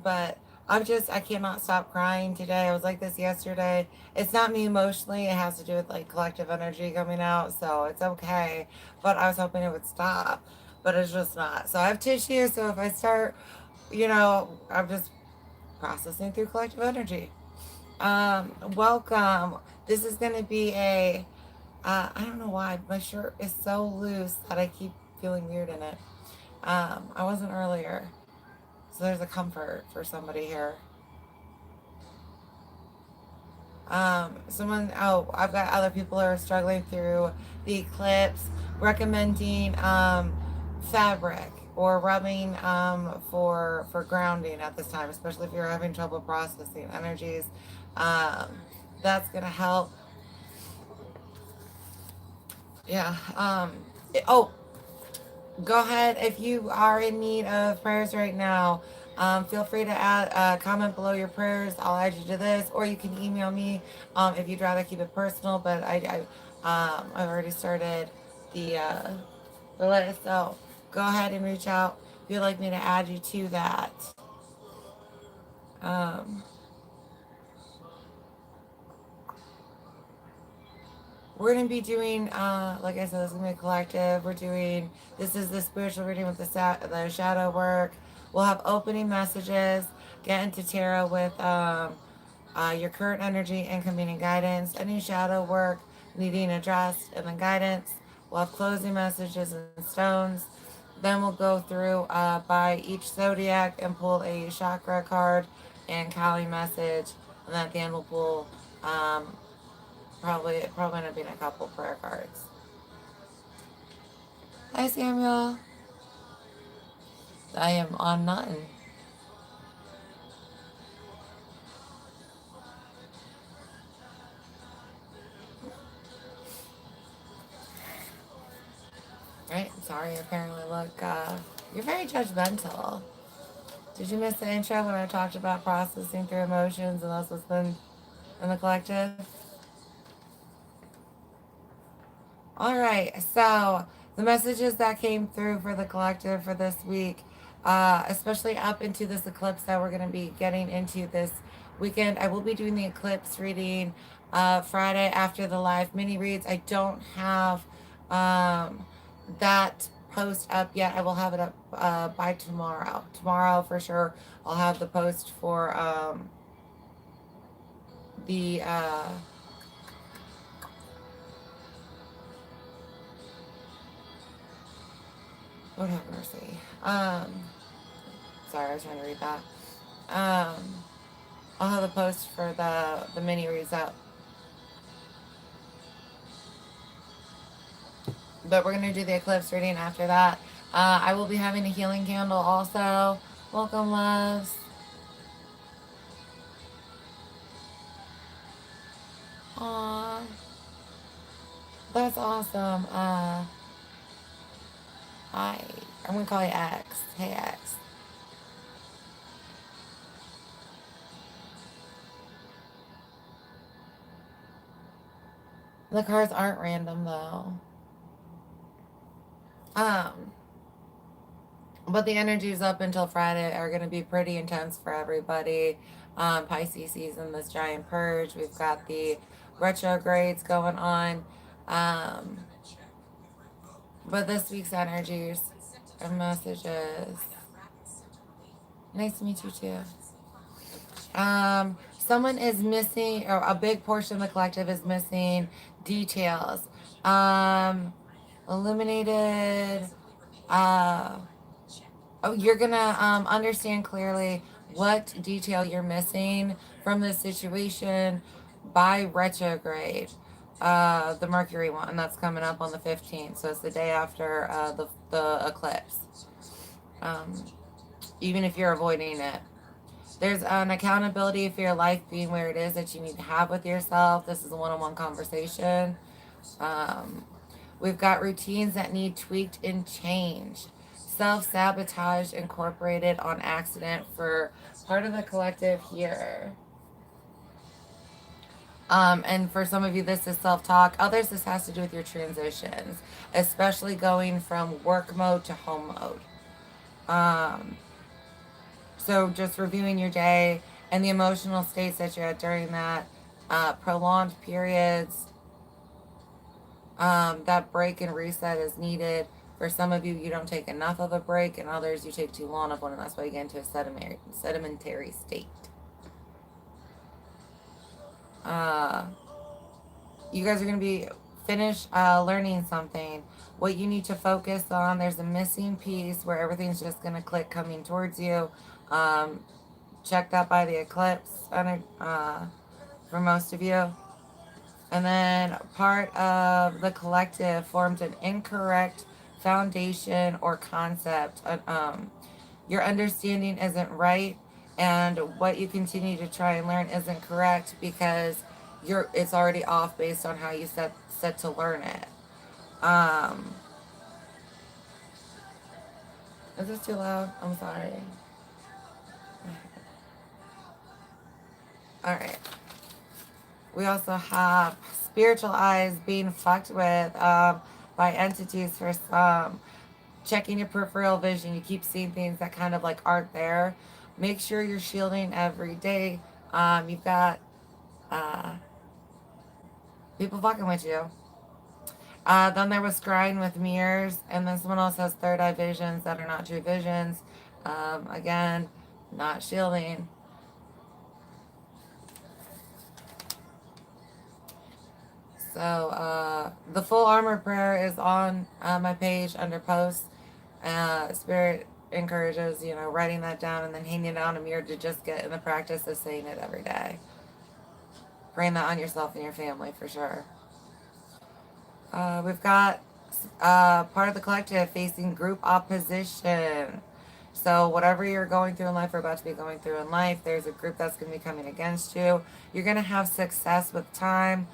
but I cannot stop crying today. I was like this yesterday. It's not me emotionally. It has to do with like collective energy coming out. So it's okay. But I was hoping it would stop, but it's just not. So I have tissue. So if I start, I'm just processing through collective energy. Welcome. This is going to be I don't know why my shirt is so loose that I keep feeling weird in it. I wasn't earlier. So there's a comfort for somebody here. I've got other people who are struggling through the eclipse, recommending fabric or rubbing for grounding at this time, especially if you're having trouble processing energies. Um, that's gonna help. Yeah. Oh, go ahead if you are in need of prayers right now. Feel free to add comment below your prayers. I'll add you to this, or you can email me if you'd rather keep it personal. But I've already started the list, so go ahead and reach out if you'd like me to add you to that. Um, we're gonna be doing, like I said, this is gonna be a collective. This is the spiritual reading with the shadow work. We'll have opening messages, get into tarot with your current energy, incoming and guidance, any shadow work needing addressed, and then guidance. We'll have closing messages and stones. Then we'll go through by each zodiac and pull a chakra card and Kali message, and then at the end we'll pull probably end up being a couple prayer cards. Hi Samuel. I am on nothing. Right? Sorry, apparently look you're very judgmental. Did you miss the intro when I talked about processing through emotions and that's what's been in the collective? Alright, so the messages that came through for the collective for this week, especially up into this eclipse that we're going to be getting into this weekend. I will be doing the eclipse reading Friday after the live mini reads. I don't have that post up yet. I will have it up by tomorrow. Tomorrow for sure. I'll have the post for the Lord have mercy. Sorry, I was trying to read that. I'll have the post for the mini reads up. But we're gonna do the eclipse reading after that. I will be having a healing candle also. Welcome, loves. Aww, that's awesome. Hi, I'm gonna call you X. Hey, X. The cards aren't random though. Um, but the energies up until Friday are going to be pretty intense for everybody. Pisces season, this giant purge. We've got the retrogrades going on. Um, but this week's energies and messages. Nice to meet you too. Someone is missing, or a big portion of the collective is missing details. Illuminated. You're gonna understand clearly what detail you're missing from this situation by retrograde. The Mercury one that's coming up on the 15th, so it's the day after the eclipse. Even if you're avoiding it, there's an accountability for your life being where it is that you need to have with yourself. This is a one-on-one conversation. We've got routines that need tweaked and changed. Self-sabotage incorporated on accident for part of the collective here. And for some of you, this is self-talk. Others, this has to do with your transitions, especially going from work mode to home mode. So just reviewing your day and the emotional states that you're at during that, prolonged periods, that break and reset is needed. For some of you, you don't take enough of a break, and others you take too long of one, and that's why you get into a sedimentary state. Uh, you guys are going to be finished learning something. What you need to focus on, there's a missing piece where everything's just going to click coming towards you. Um, Checked out by the eclipse for most of you. And then part of the collective formed an incorrect foundation or concept. Your understanding isn't right, and what you continue to try and learn isn't correct because it's already off based on how you set to learn it. Um, is this too loud? I'm sorry. All right. We also have spiritual eyes being fucked with by entities for some. Checking your peripheral vision, you keep seeing things that kind of like aren't there. Make sure you're shielding every day. You've got uh, people fucking with you. Then there was scrying with mirrors, and then someone else has third eye visions that are not true visions. Again, not shielding. So the full armor prayer is on my page under posts. Spirit encourages, writing that down and then hanging it on a mirror to just get in the practice of saying it every day. Praying that on yourself and your family for sure. We've got part of the collective facing group opposition. So whatever you're going through in life or about to be going through in life, there's a group that's going to be coming against you. You're going to have success with time.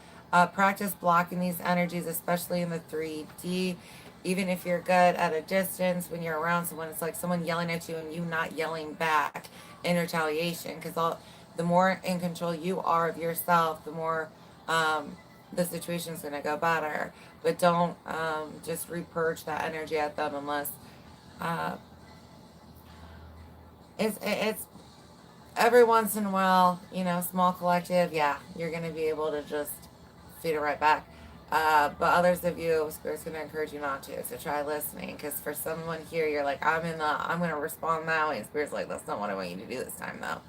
Practice blocking these energies, especially in the 3D. Even if you're good at a distance, when you're around someone, it's like someone yelling at you and you not yelling back in retaliation. Because the more in control you are of yourself, the more the situation's going to go better. But don't just repurge that energy at them unless it's every once in a while, small collective, yeah, you're going to be able to just feed it right back. But others of you, Spirit's going to encourage you not to. So try listening. Because for someone here, you're like, I'm going to respond that way. And Spirit's like, that's not what I want you to do this time, though.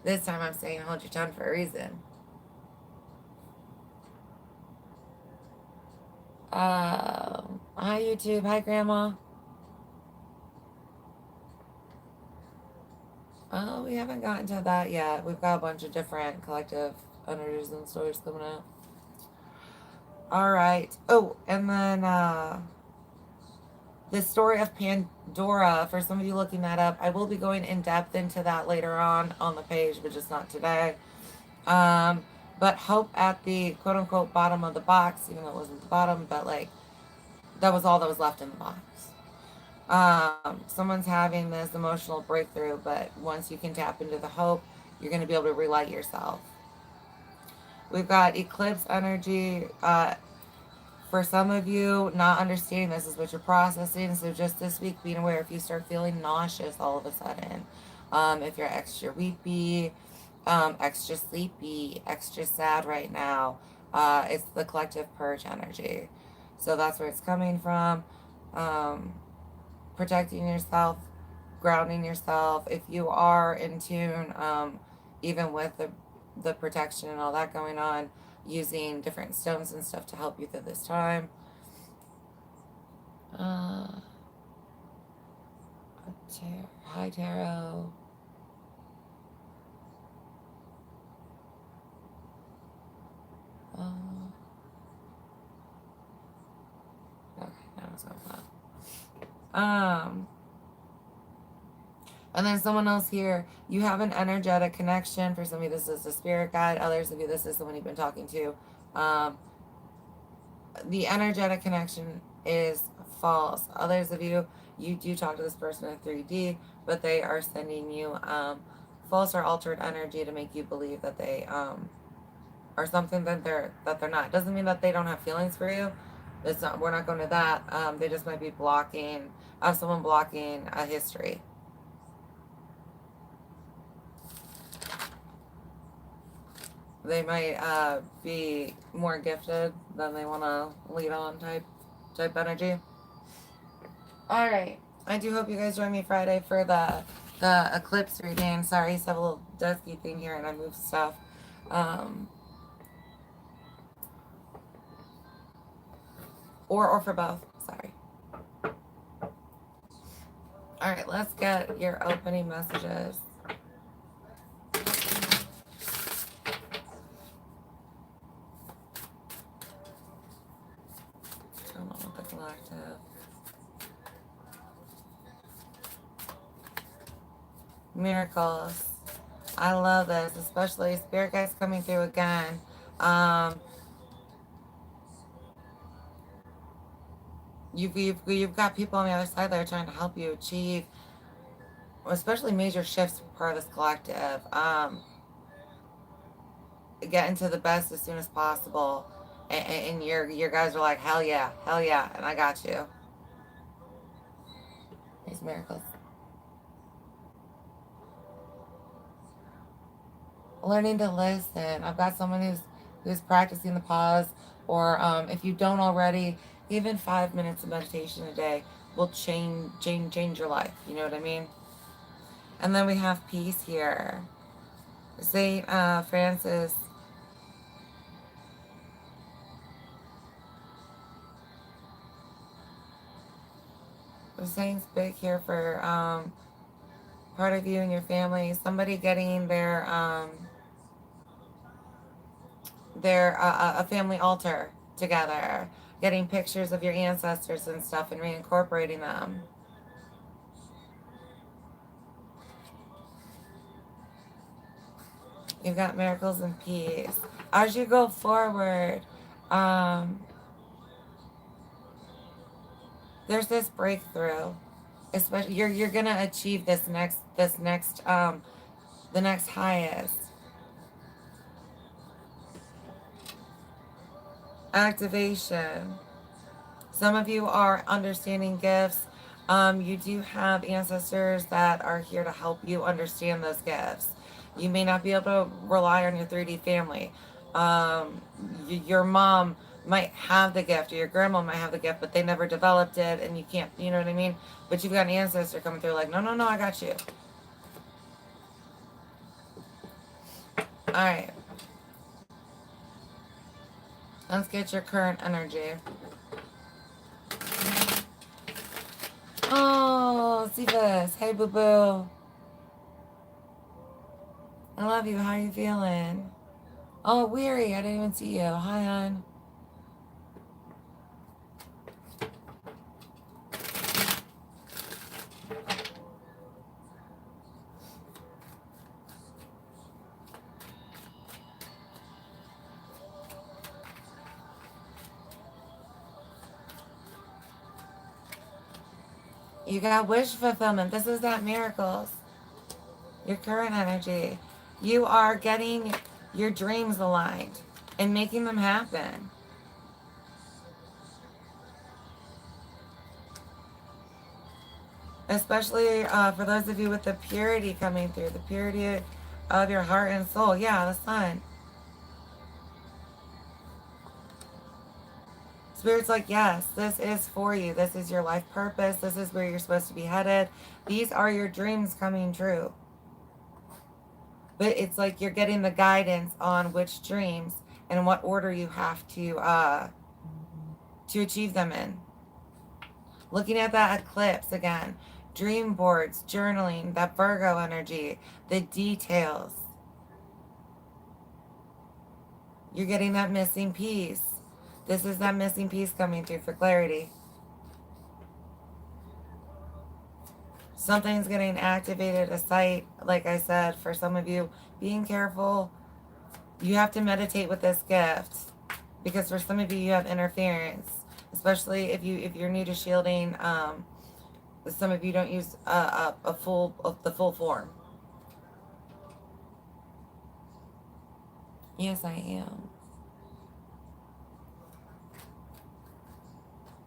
This time I'm saying hold your tongue for a reason. Hi, YouTube. Hi, Grandma. Oh, we haven't gotten to that yet. We've got a bunch of different collective energies and stories coming out. All right. Oh, and then the story of Pandora. For some of you looking that up, I will be going in depth into that later on the page, but just not today. But hope at the quote unquote bottom of the box, even though it wasn't the bottom, but like that was all that was left in the box. Someone's having this emotional breakthrough, but once you can tap into the hope, you're going to be able to relight yourself. We've got eclipse energy. For some of you, not understanding this is what you're processing. So just this week, being aware if you start feeling nauseous all of a sudden, if you're extra weepy, extra sleepy, extra sad right now, it's the collective purge energy. So that's where it's coming from. Protecting yourself, grounding yourself. If you are in tune, even with the protection and all that going on, using different stones and stuff to help you through this time. Hi, Tarot. Okay, now it's going flat. And then someone else here, you have an energetic connection. For some of you, this is a spirit guide. Others of you, this is someone you've been talking to. The energetic connection is false. Others of you, you do talk to this person in 3D, but they are sending you false or altered energy to make you believe that they are something that they're not. Doesn't mean that they don't have feelings for you. It's not. We're not going to that. They just might be blocking. Someone blocking a history. They might be more gifted than they want to lead on type energy. All right. I do hope you guys join me Friday for the eclipse reading. Sorry, I used to have a little dusky thing here and I moved stuff. Um, or for both. Sorry. All right, let's get your opening messages. Come on with the collective. Miracles. I love this, especially spirit guides coming through again. You've got people on the other side that are trying to help you achieve, especially major shifts part of this collective. Get into the best as soon as possible, and your guys are like, hell yeah, and I got you. These miracles. Learning to listen. I've got someone who's practicing the pause, or if you don't already, even 5 minutes of meditation a day will change your life. You know what I mean? And then we have peace here. Saint Francis. The saint's big here for part of you and your family. Somebody getting their a family altar together, getting pictures of your ancestors and stuff and reincorporating them. You've got miracles and peace. As you go forward, there's this breakthrough. Especially you're gonna achieve the next highest. Activation. Some of you are understanding gifts. You do have ancestors that are here to help you understand those gifts. You may not be able to rely on your 3D family. Your mom might have the gift, or your grandma might have the gift, but they never developed it, and you can't, you know what I mean? But you've got an ancestor coming through like, no, I got you. All right. Let's get your current energy. Oh, Cephas. Hey, boo-boo. I love you. How are you feeling? Oh, weary. I didn't even see you. Hi, hon. You got wish fulfillment. This is that miracles. Your current energy. You are getting your dreams aligned and making them happen. Especially for those of you with the purity coming through, the purity of your heart and soul. Yeah, the sun. Spirit's like, yes, this is for you. This is your life purpose. This is where you're supposed to be headed. These are your dreams coming true. But it's like you're getting the guidance on which dreams and what order you have to achieve them in. Looking at that eclipse again, dream boards, journaling, that Virgo energy, the details. You're getting that missing piece. This is that missing piece coming through for clarity. Something's getting activated, a site, like I said, for some of you, being careful. You have to meditate with this gift because for some of you, you have interference, especially if you're new to shielding. Some of you don't use the full form. Yes, I am.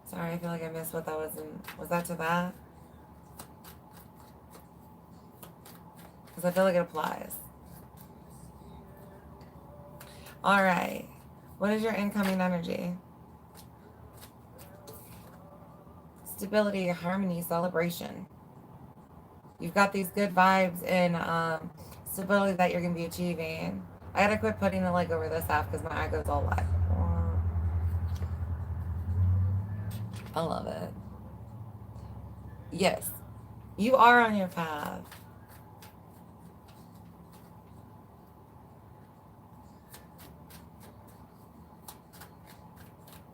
Sorry, I feel like I missed what that was in. Was that to that? Because I feel like it applies. All right. What is your incoming energy? Stability, harmony, celebration. You've got these good vibes and stability that you're going to be achieving. I got to quit putting it like over this half because my eye goes all wide. I love it. Yes, you are on your path.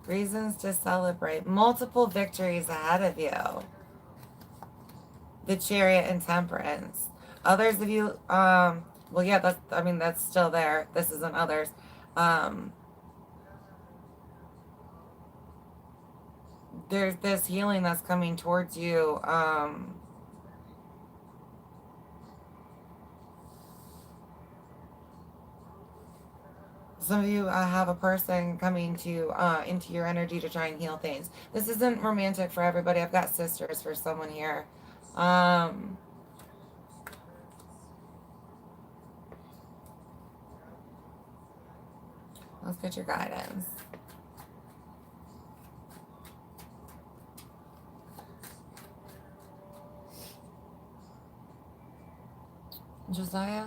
Reasons to celebrate. Multiple victories ahead of you. The Chariot and Temperance. Others of you, well, yeah, that's still there. This isn't others. There's this healing that's coming towards you. Some of you have a person coming to into your energy to try and heal things. This isn't romantic for everybody. I've got sisters for someone here. Let's get your guidance. Josiah?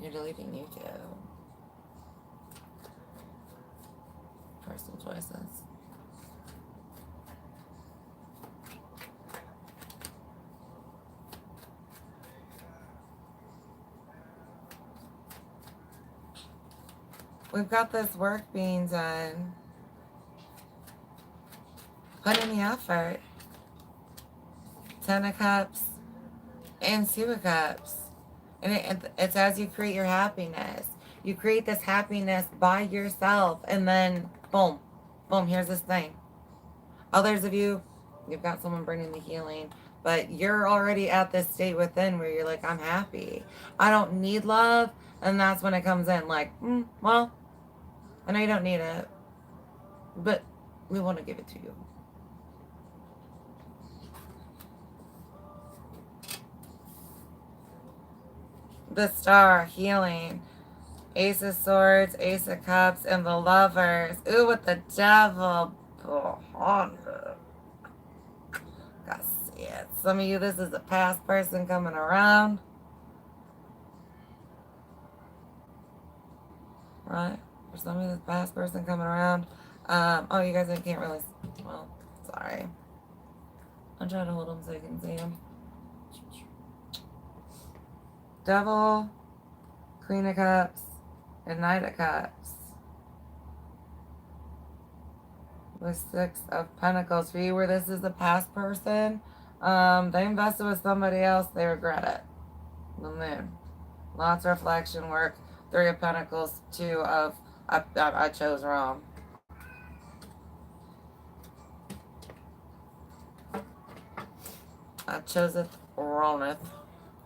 You're deleting YouTube. Personal choices. We've got this work being done. Put in the effort. 10 of Cups and 2 of Cups. And it's as you create your happiness. You create this happiness by yourself, and then boom, boom, here's this thing. Others of you, you've got someone bringing the healing, but you're already at this state within where you're like, I'm happy. I don't need love. And that's when it comes in like, well, I know you don't need it, but we want to give it to you. The Star, healing. Ace of Swords, Ace of Cups, and the Lovers. Ooh, with the Devil. Gotta see it. Some of you, this is a past person coming around. Right? For some of you, this past person coming around. Oh, you guys can't really... Well, sorry. I'm trying to hold them so you can see them. Devil, Queen of Cups, and Knight of Cups. The 6 of Pentacles. For you, where this is a past person, they invested with somebody else, they regret it. The Moon. Lots of reflection work. 3 of Pentacles, 2 of... I chose wrong. I chose it wrongeth.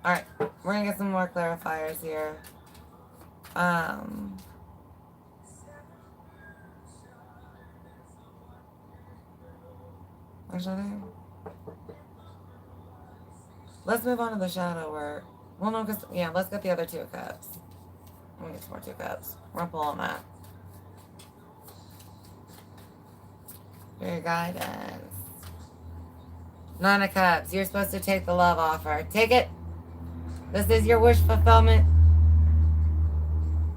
Alright, we're gonna get some more clarifiers here. Actually, let's move on to the shadow work. Well, no, because, yeah, let's get the other 2 of Cups. Let me get some more 2 of Cups. We're gonna pull on that. Your guidance. 9 of Cups. You're supposed to take the love offer. Take it. This is your wish fulfillment.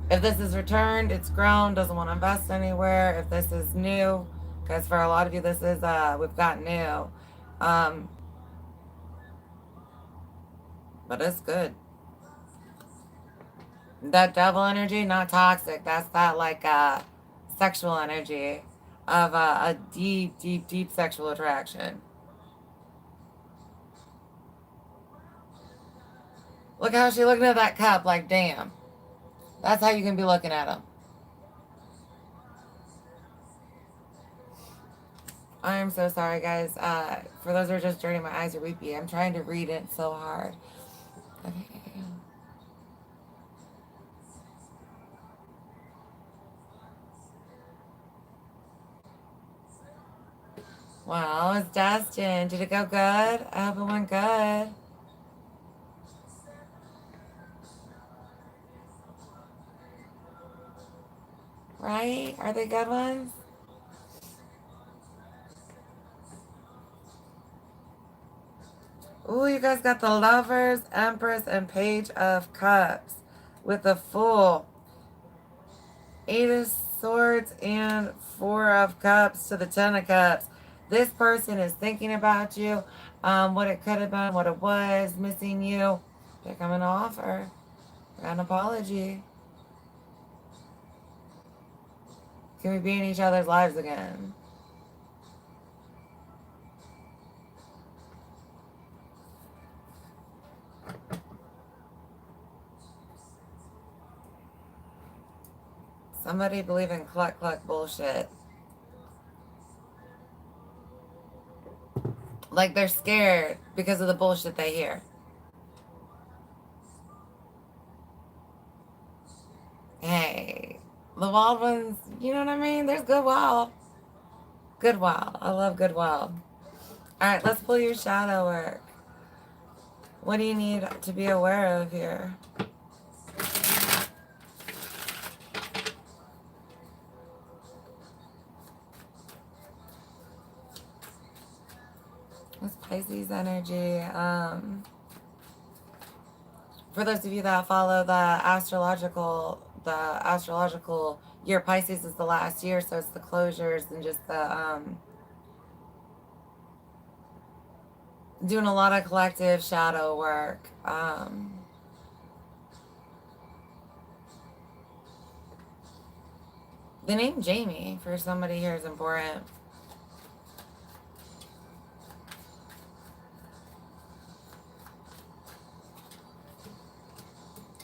If this is returned, it's grown, doesn't want to invest anywhere. If this is new, because for a lot of you, this is, we've got new. But it's good. That devil energy, not toxic. That's that, like, sexual energy of a deep, deep, deep sexual attraction. Look how she's looking at that cup like, damn. That's how you can be looking at them. I am so sorry, guys. For those who are just joining, my eyes are weepy. I'm trying to read it so hard. Okay. Well, it's destined. Did it go good? I hope it went good. Right? Are they good ones? Ooh, you guys got the Lovers, Empress, and Page of Cups with the Fool, Eight of Swords, and Four of Cups to the Ten of Cups. This person is thinking about you, what it could have been, what it was, missing you. They're coming to offer an apology. Can we be in each other's lives again? Somebody believe in cluck cluck bullshit. Like they're scared because of the bullshit they hear. Hey, the wild ones, you know what I mean? There's good wild. Good wild. I love good wild. Alright, let's pull your shadow work. What do you need to be aware of here? It's Pisces energy. For those of you that follow the astrological year, Pisces is the last year, so it's the closures and just the doing a lot of collective shadow work. The name Jamie for somebody here is important.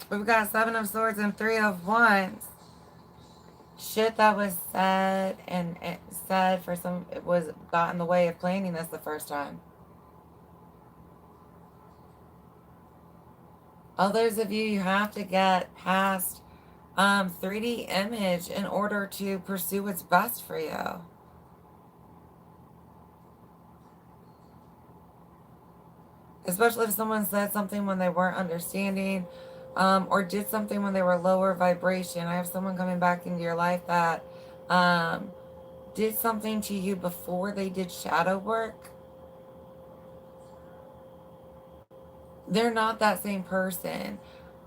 We've got Seven of Swords and Three of Wands. Shit that was said and said for some, it was got in the way of planning this the first time. Others of you, you have to get past 3D image in order to pursue what's best for you. Especially if someone said something when they weren't understanding, or did something when they were lower vibration. I have someone coming back into your life that did something to you before they did shadow work. They're not that same person.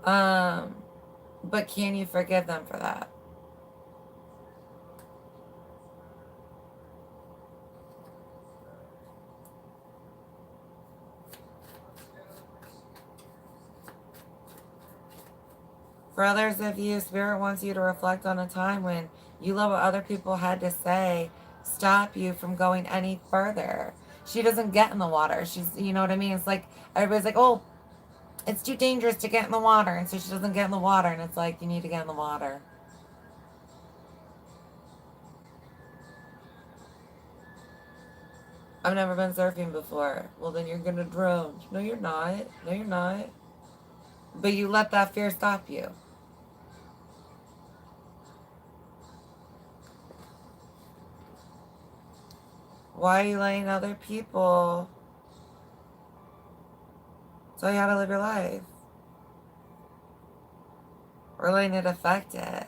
But can you forgive them for that? For others of you, Spirit wants you to reflect on a time when you let what other people had to say stop you from going any further. She doesn't get in the water. She's, you know what I mean? It's like, everybody's like, oh, it's too dangerous to get in the water. And so she doesn't get in the water. And it's like, you need to get in the water. I've never been surfing before. Well, then you're going to drown. No, you're not. No, you're not. But you let that fear stop you. Why are you letting other people tell you how to live your life? Or letting it affect it?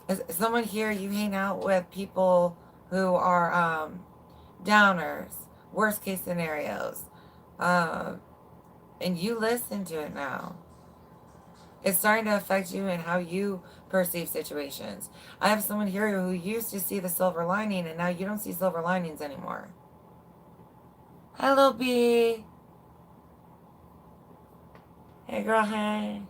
Is someone here, you hang out with people who are downers, worst case scenarios, and you listen to it now. It's starting to affect you and how you perceive situations. I have someone here who used to see the silver lining, and now you don't see silver linings anymore. Hello, B. Hey, girl, hey.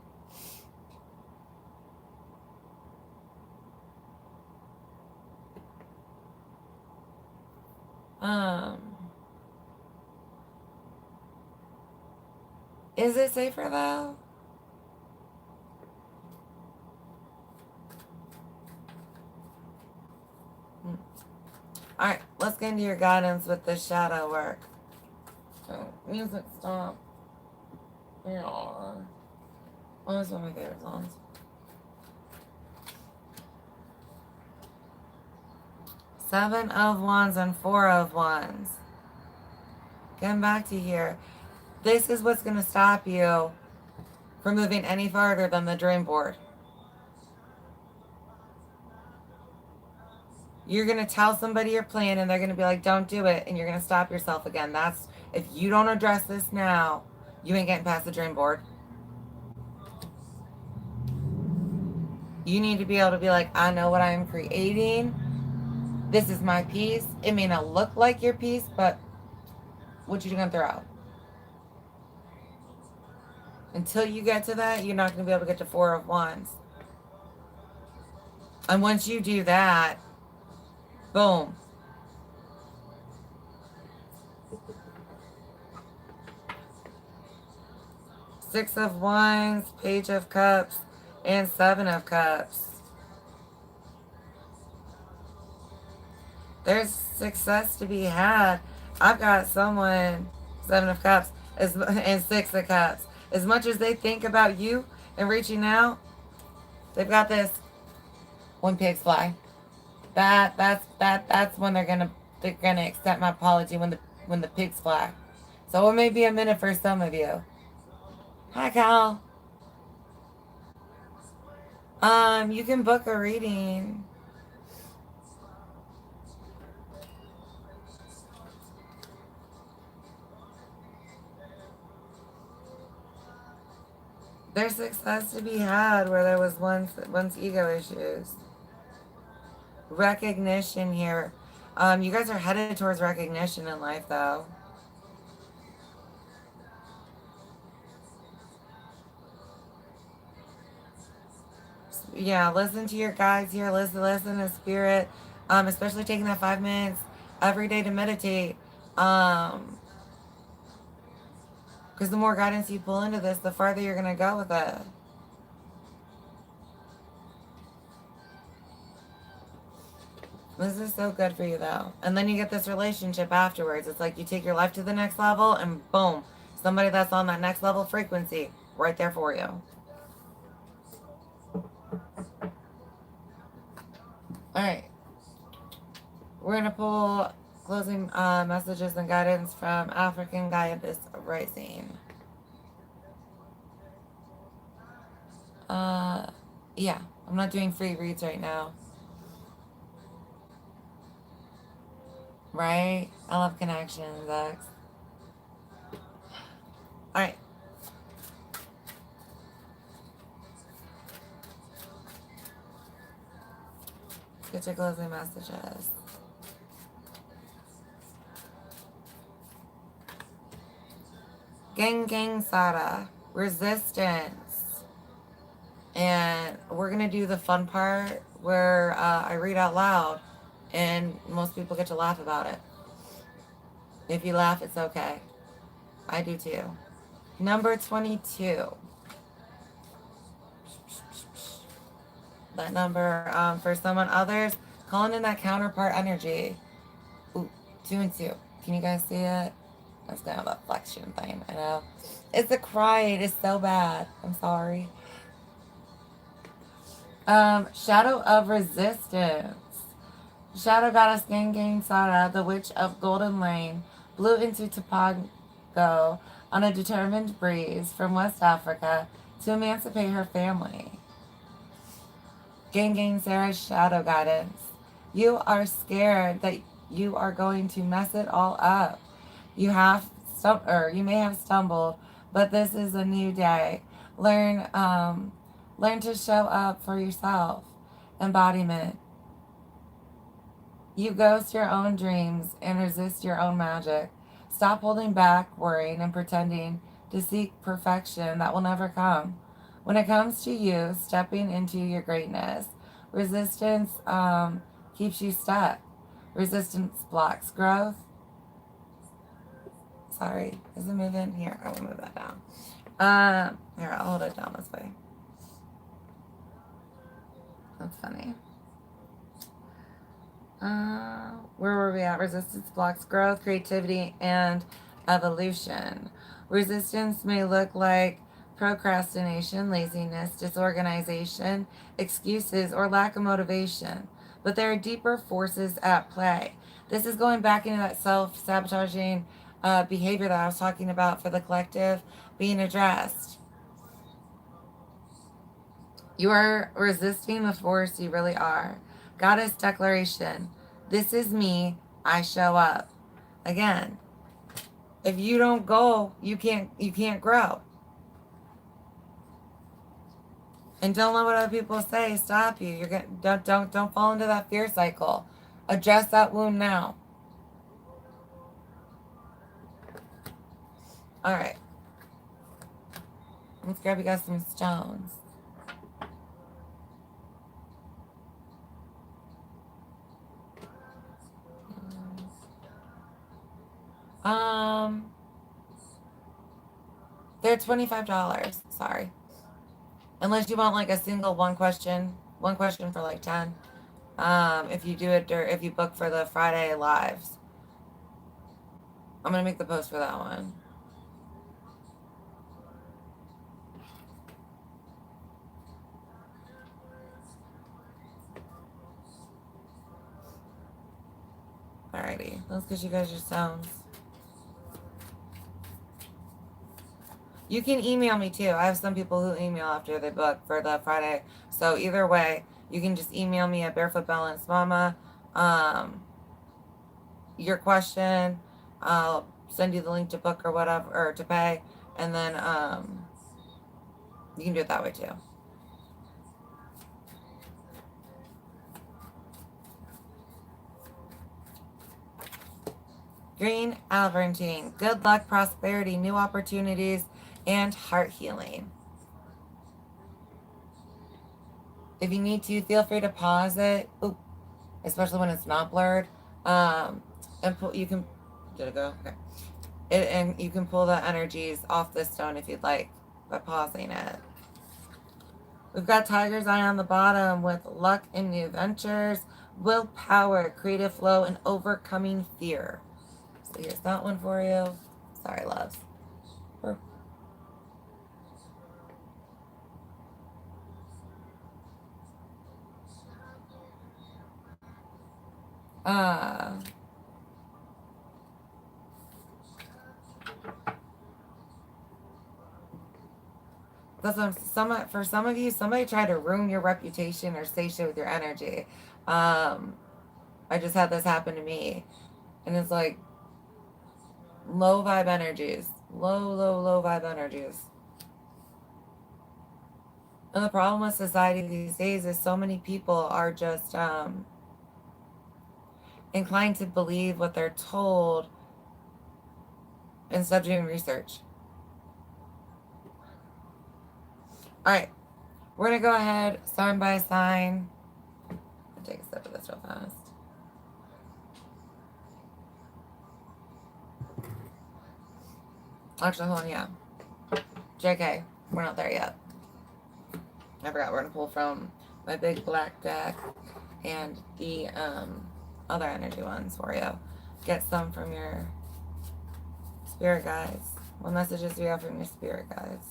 Is it safer though? Alright, let's get into your guidance with this shadow work. Oh, music, stop. Yeah. Oh, that's one of my favorite songs. Seven of Wands and Four of Wands. Getting back to here. This is what's going to stop you from moving any farther than the dream board. You're going to tell somebody your plan and they're going to be like, don't do it. And you're going to stop yourself again. That's, if you don't address this now, you ain't getting past the dream board. You need to be able to be like, I know what I am creating. This is my piece. It may not look like your piece, but what you gonna throw? Until you get to that, you're not gonna be able to get to 4 of Wands. And once you do that, boom. Six of Wands, Page of Cups, and Seven of Cups. There's success to be had. I've got someone, Seven of Cups, and Six of Cups. As much as they think about you and reaching out, they've got this. When pigs fly, that's when they're gonna accept my apology when the pigs fly. So it may be a minute for some of you. Hi, Cal. You can book a reading. There's success to be had where there was once ego issues. Recognition here. You guys are headed towards recognition in life, though. Yeah, listen to your guides here. Listen to spirit. Especially taking that 5 minutes every day to meditate. Because the more guidance you pull into this, the farther you're gonna go with it. This is so good for you, though. And then you get this relationship afterwards. It's like you take your life to the next level, and boom, somebody that's on that next level frequency right there for you. All right. We're going to pull closing messages and guidance from African Guidance Rising. Yeah, I'm not doing free reads right now. Right? I love connections, X. All right. Get your closing messages. Gang Sada. Resistance. And we're going to do the fun part where I read out loud and most people get to laugh about it. If you laugh, it's okay. I do too. Number 22. That number for someone others, calling in that counterpart energy. Ooh, 2 and 2. Can you guys see it? That's kind of a flexion thing, I know. It's a cry. It is so bad. I'm sorry. Shadow of Resistance. Shadow Goddess Gang Sara, the Witch of Golden Lane, blew into Topago on a determined breeze from West Africa to emancipate her family. Gang Sarah's Shadow Guidance. You are scared that you are going to mess it all up. You may have stumbled, but this is a new day. Learn to show up for yourself. Embodiment. You ghost your own dreams and resist your own magic. Stop holding back, worrying, and pretending to seek perfection that will never come. When it comes to you stepping into your greatness, resistance keeps you stuck. Resistance blocks growth. Sorry, is it moving? Here, I will move that down. Here, I'll hold it down this way. That's funny. Where were we at? Resistance blocks growth, creativity, and evolution. Resistance may look like procrastination, laziness, disorganization, excuses, or lack of motivation. But there are deeper forces at play. This is going back into that self-sabotaging behavior that I was talking about for the collective being addressed. You are resisting the force you really are. Goddess Declaration. This is me. I show up. Again, if you don't go, you can't grow. And don't let what other people say stop you. You're gonna don't fall into that fear cycle. Address that wound now. All right. Let's grab you guys some stones. They're $25. Sorry. Unless you want like a single one question for like 10. If you do it or if you book for the Friday lives. I'm gonna make the post for that one. Alrighty, let's get you guys your stones. You can email me too. I have some people who email after they book for the Friday. So either way, you can just email me at BarefootBalancedMama. Your question. I'll send you the link to book or whatever, or to pay. And then you can do it that way too. Green Albertine. Good luck, prosperity, new opportunities, and heart healing. If you need to, feel free to pause it. Ooh, especially when it's not blurred. And you can. Did it go? Okay. And you can pull the energies off the stone if you'd like by pausing it. We've got Tiger's Eye on the bottom with luck and new ventures, willpower, creative flow, and overcoming fear. So here's that one for you. Sorry, loves. For some of you, somebody tried to ruin your reputation or say shit with your energy. I just had this happen to me, and it's like low vibe energies, low vibe energies. And the problem with society these days is so many people are just inclined to believe what they're told instead of doing research. All right, we're gonna go ahead sign by sign. I'll take a sip of this real fast. Actually, hold on, yeah. JK, we're not there yet. I forgot we're gonna pull from my big black deck and the other energy ones for you. Get some from your spirit guides. What messages do you have from your spirit guides?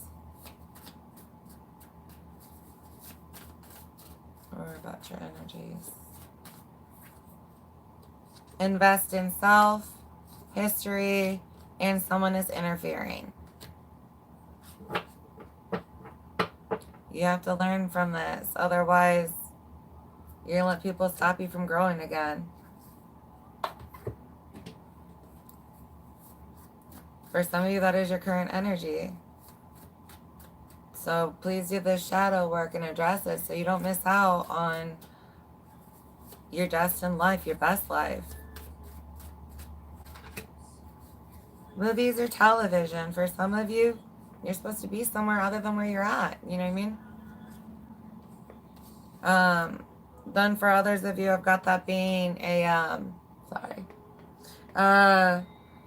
Or about your energies. Invest in self, history, and someone is interfering. You have to learn from this. Otherwise, you're going to let people stop you from growing again. For some of you, that is your current energy. So please do this shadow work and address it so you don't miss out on your destined life, your best life. Movies or television. For some of you, you're supposed to be somewhere other than where you're at. You know what I mean? Then for others of you, I've got that being a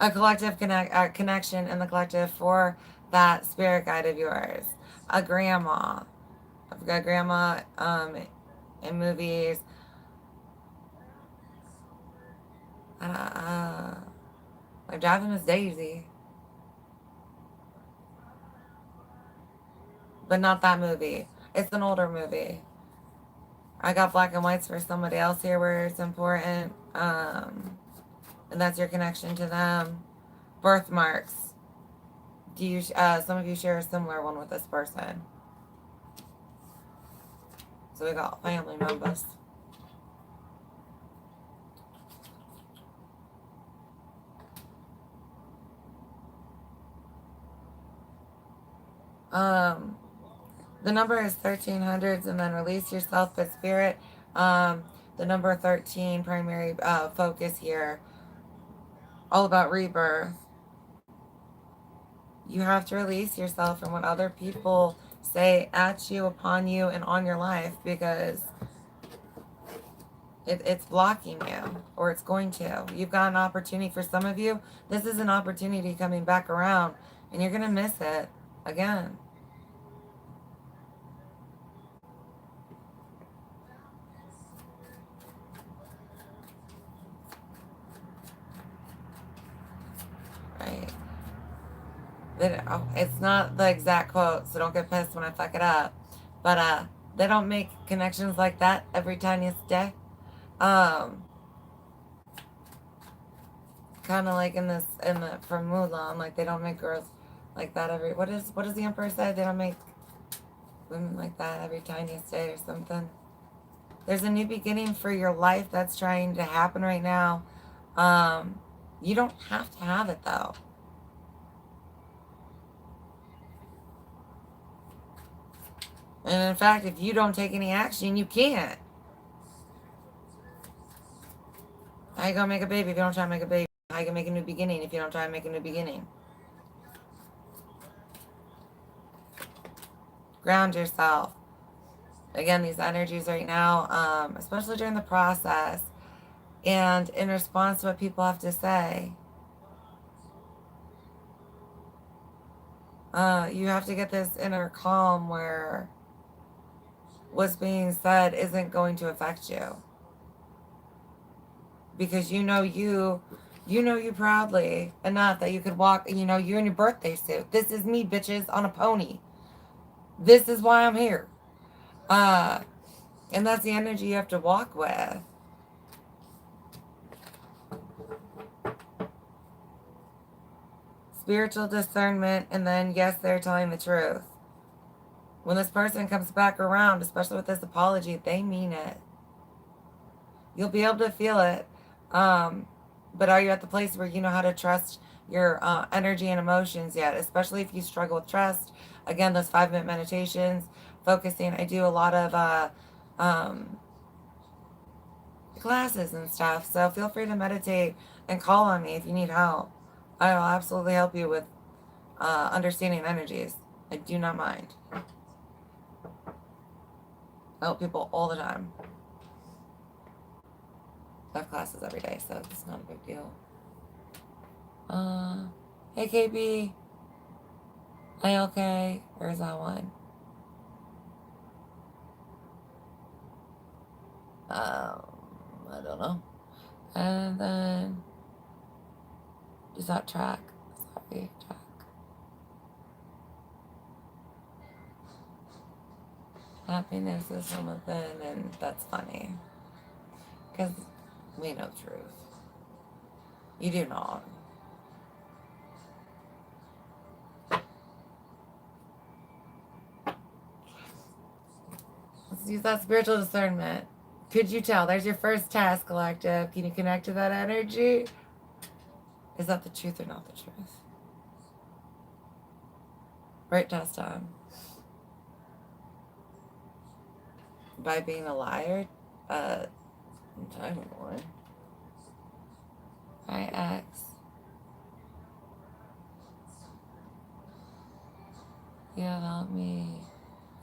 collective connection in the collective for that spirit guide of yours. A grandma. I've got grandma in movies. My driving Miss Daisy. But not that movie. It's an older movie. I got black and whites for somebody else here where it's important. And that's your connection to them. Birthmarks. Do you? Some of you share a similar one with this person. So we got family members. The number is 1300s, and then release yourself but spirit. The number 13 primary focus here, all about rebirth. You have to release yourself from what other people say at you, upon you, and on your life, because it's blocking you, or it's going to. You've got an opportunity. For some of you, this is an opportunity coming back around, and you're going to miss it again. Right? It's not the exact quote, so don't get pissed when I fuck it up. But they don't make connections like that every tiniest day. Um, Kind of like in the from Mulan, like they don't make girls like that every. What does the emperor say? They don't make women like that every tiniest day or something. There's a new beginning for your life that's trying to happen right now. Um, you don't have to have it though. And in fact, if you don't take any action, you can't. How you gonna make a baby if you don't try to make a baby? How you gonna make a new beginning if you don't try to make a new beginning? Ground yourself. Again, these energies right now, especially during the process, and in response to what people have to say, you have to get this inner calm where what's being said isn't going to affect you, because you know you proudly enough that you could walk, you're in your birthday suit. This is me, bitches, on a pony. This is why I'm here. And that's the energy you have to walk with. Spiritual discernment, and then yes, they're telling the truth. When this person comes back around, especially with this apology, they mean it. You'll be able to feel it. But are you at the place where you know how to trust your energy and emotions yet? Especially if you struggle with trust. Again, those 5-minute meditations, focusing. I do a lot of classes and stuff. So feel free to meditate and call on me if you need help. I will absolutely help you with understanding energies. I do not mind. I help people all the time. I have classes every day, so it's not a big deal. Hey KB, are you okay? Or is that one? I don't know. And then is that track? Sorry, track. Happiness is from within, and that's funny. Because we know truth. You do not. Let's use that spiritual discernment. Could you tell? There's your first task, collective. Can you connect to that energy? Is that the truth or not the truth? Right test on. By being a liar? Time one. Hi, X. You have helped me.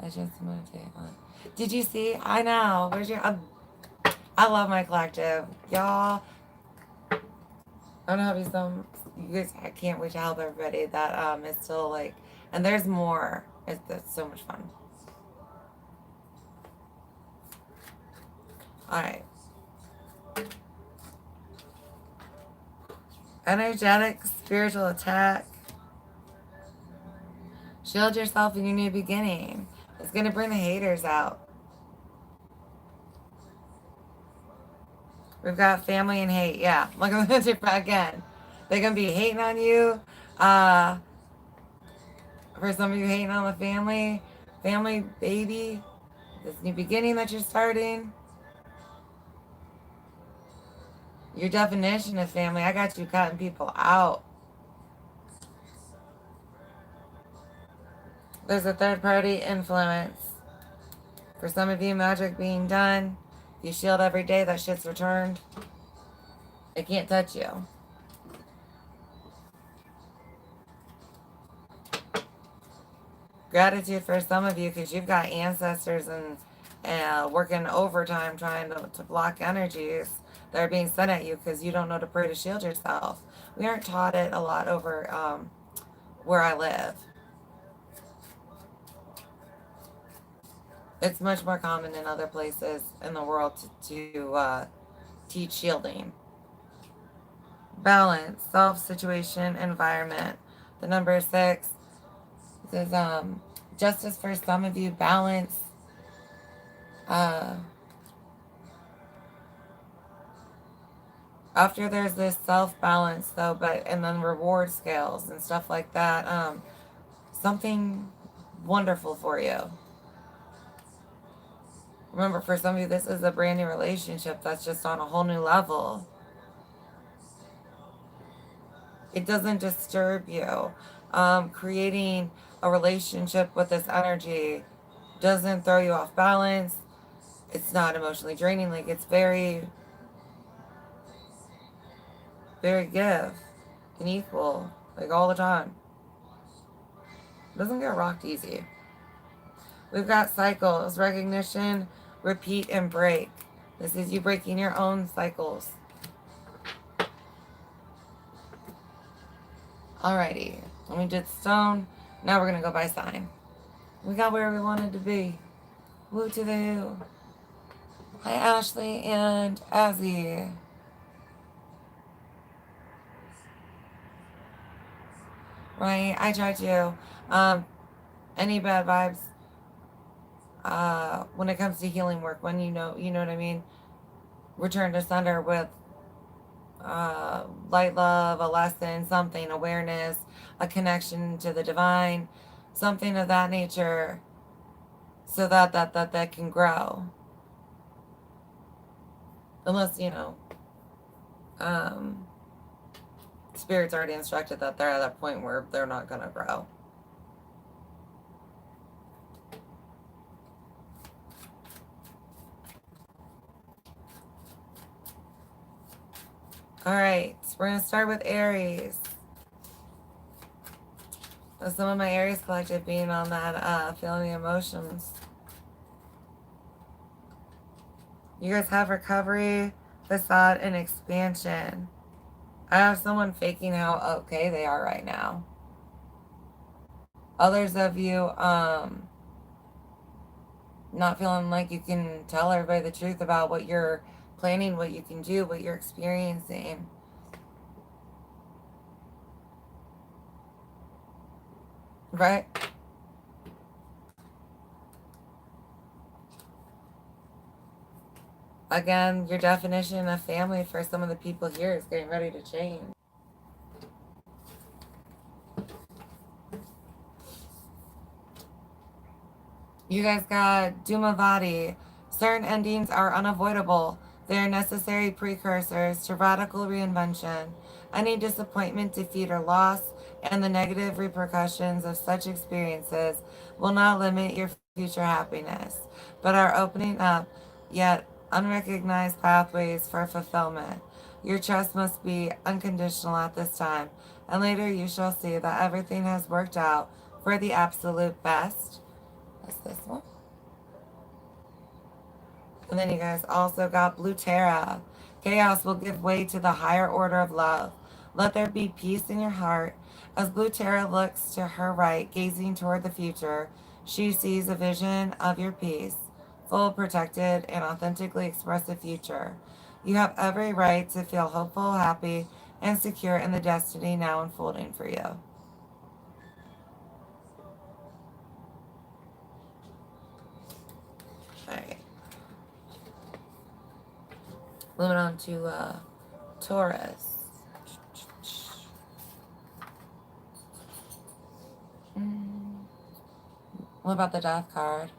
I just meditate on. Did you see? I know. Where's your? I love my collective, y'all. I'm having some. You guys, I can't wait to help everybody that is still like. And there's more. It's so much fun. All right. Energetic spiritual attack. Shield yourself in your new beginning. It's gonna bring the haters out. We've got family and hate. Yeah, look at this again. They're gonna be hating on you. For some of you, hating on the family, baby, this new beginning that you're starting. Your definition of family. I got you cutting people out. There's a third party influence. For some of you, magic being done. If you shield every day, that shit's returned. It can't touch you. Gratitude for some of you because you've got ancestors and working overtime trying to block energies that are being sent at you because you don't know to pray to shield yourself. We aren't taught it a lot over where I live. It's much more common in other places in the world to teach shielding. Balance, self, situation, environment. The number 6 is justice for some of you, balance. After there's this self-balance though, and then reward scales and stuff like that, something wonderful for you. Remember, for some of you, this is a brand new relationship that's just on a whole new level. It doesn't disturb you. Creating a relationship with this energy doesn't throw you off balance. It's not emotionally draining. Like, it's very, very give and equal, like all the time. It doesn't get rocked easy. We've got cycles, recognition, repeat, and break. This is you breaking your own cycles. Alrighty, we did stone. Now we're going to go by sign. We got where we wanted to be. Woo to the who. Hi, Ashley and Azzy. Right, I tried to. Any bad vibes when it comes to healing work, when you know what I mean, return to center with light, love, a lesson, something, awareness, a connection to the divine, something of that nature, so that can grow. Unless, Spirit's already instructed that they're at that point where they're not going to grow. All right, so we're going to start with Aries. With some of my Aries collective being on that feeling the emotions. You guys have recovery, facade, and expansion. I have someone faking how okay they are right now. Others of you not feeling like you can tell everybody the truth about what you're planning, what you can do, what you're experiencing. Right? Again, your definition of family for some of the people here is getting ready to change. You guys got Dumavati. Certain endings are unavoidable. They are necessary precursors to radical reinvention. Any disappointment, defeat, or loss, and the negative repercussions of such experiences will not limit your future happiness, but are opening up yet unrecognized pathways for fulfillment. Your trust must be unconditional at this time, and later you shall see that everything has worked out for the absolute best. That's this one. And then you guys also got Blue Terra. Chaos will give way to the higher order of love. Let there be peace in your heart. As Blue Terra looks to her right, gazing toward the future, she sees a vision of your peace, full, protected, and authentically expressive future. You have every right to feel hopeful, happy, and secure in the destiny now unfolding for you. All right. Moving on to Taurus. What about the Death card?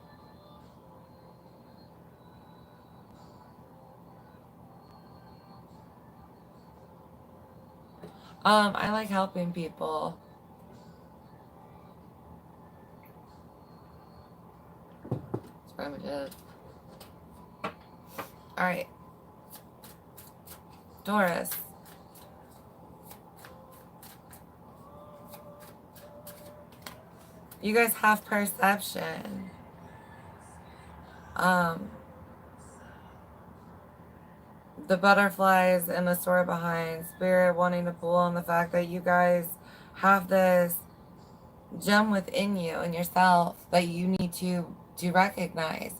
I like helping people. Ugh. All right. Taurus. You guys have perception. The butterflies and the story behind spirit wanting to pull on the fact that you guys have this gem within you and yourself that you need to recognize.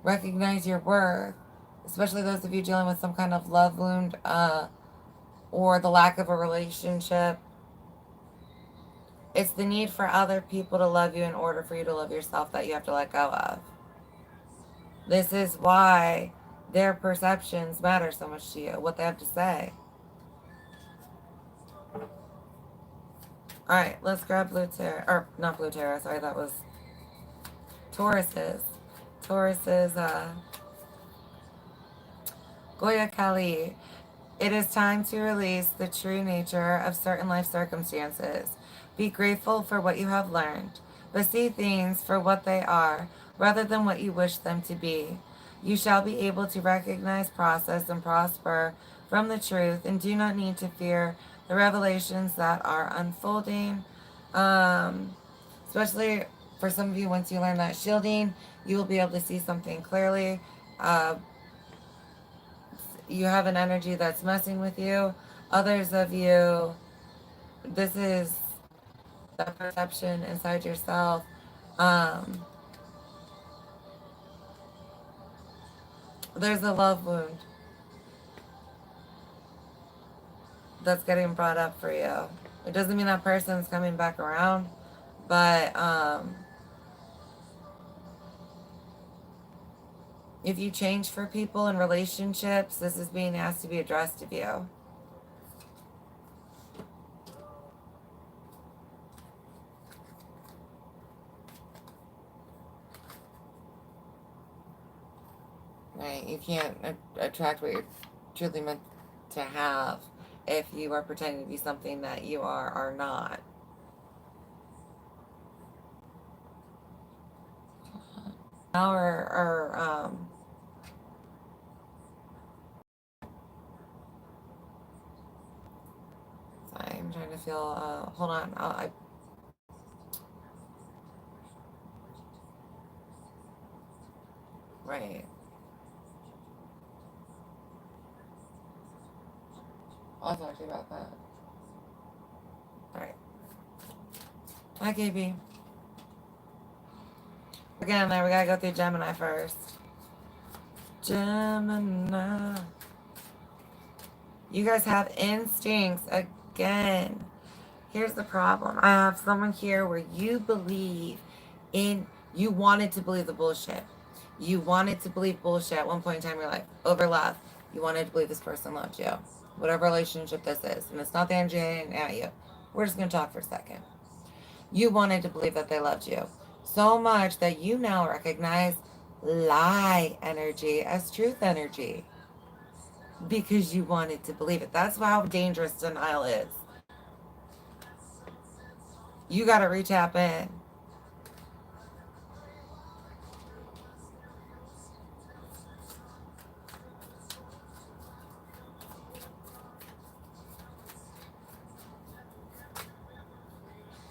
Recognize your worth, especially those of you dealing with some kind of love wound or the lack of a relationship. It's the need for other people to love you in order for you to love yourself that you have to let go of. This is why their perceptions matter so much to you, what they have to say. All right, let's grab blue tarot, or not blue tarot, sorry, that was Taurus's. Goya Kali. It is time to release the true nature of certain life circumstances. Be grateful for what you have learned, but see things for what they are rather than what you wish them to be. You shall be able to recognize, process, and prosper from the truth and do not need to fear the revelations that are unfolding. Especially for some of you, once you learn that shielding, you will be able to see something clearly. You have an energy that's messing with you. Others of you, this is the perception inside yourself. There's a love wound that's getting brought up for you. It doesn't mean that person's coming back around, but if you change for people in relationships, this is being asked to be addressed of you. Right? You can't attract what you're truly meant to have if you are pretending to be something that you are not. Sorry, I'm trying to feel, hold on, right. I'll talk to you about that. Alright. Hi, KB. Again, there we gotta go through Gemini first. Gemini. You guys have instincts again. Here's the problem. I have someone here where you believe in, you wanted to believe the bullshit. You wanted to believe bullshit at one point in time in your life. Over love. You wanted to believe this person loved you. Whatever relationship this is. And it's not the energy at you. We're just going to talk for a second. You wanted to believe that they loved you. So much that you now recognize lie energy as truth energy. Because you wanted to believe it. That's how dangerous denial is. You got to re-tap in.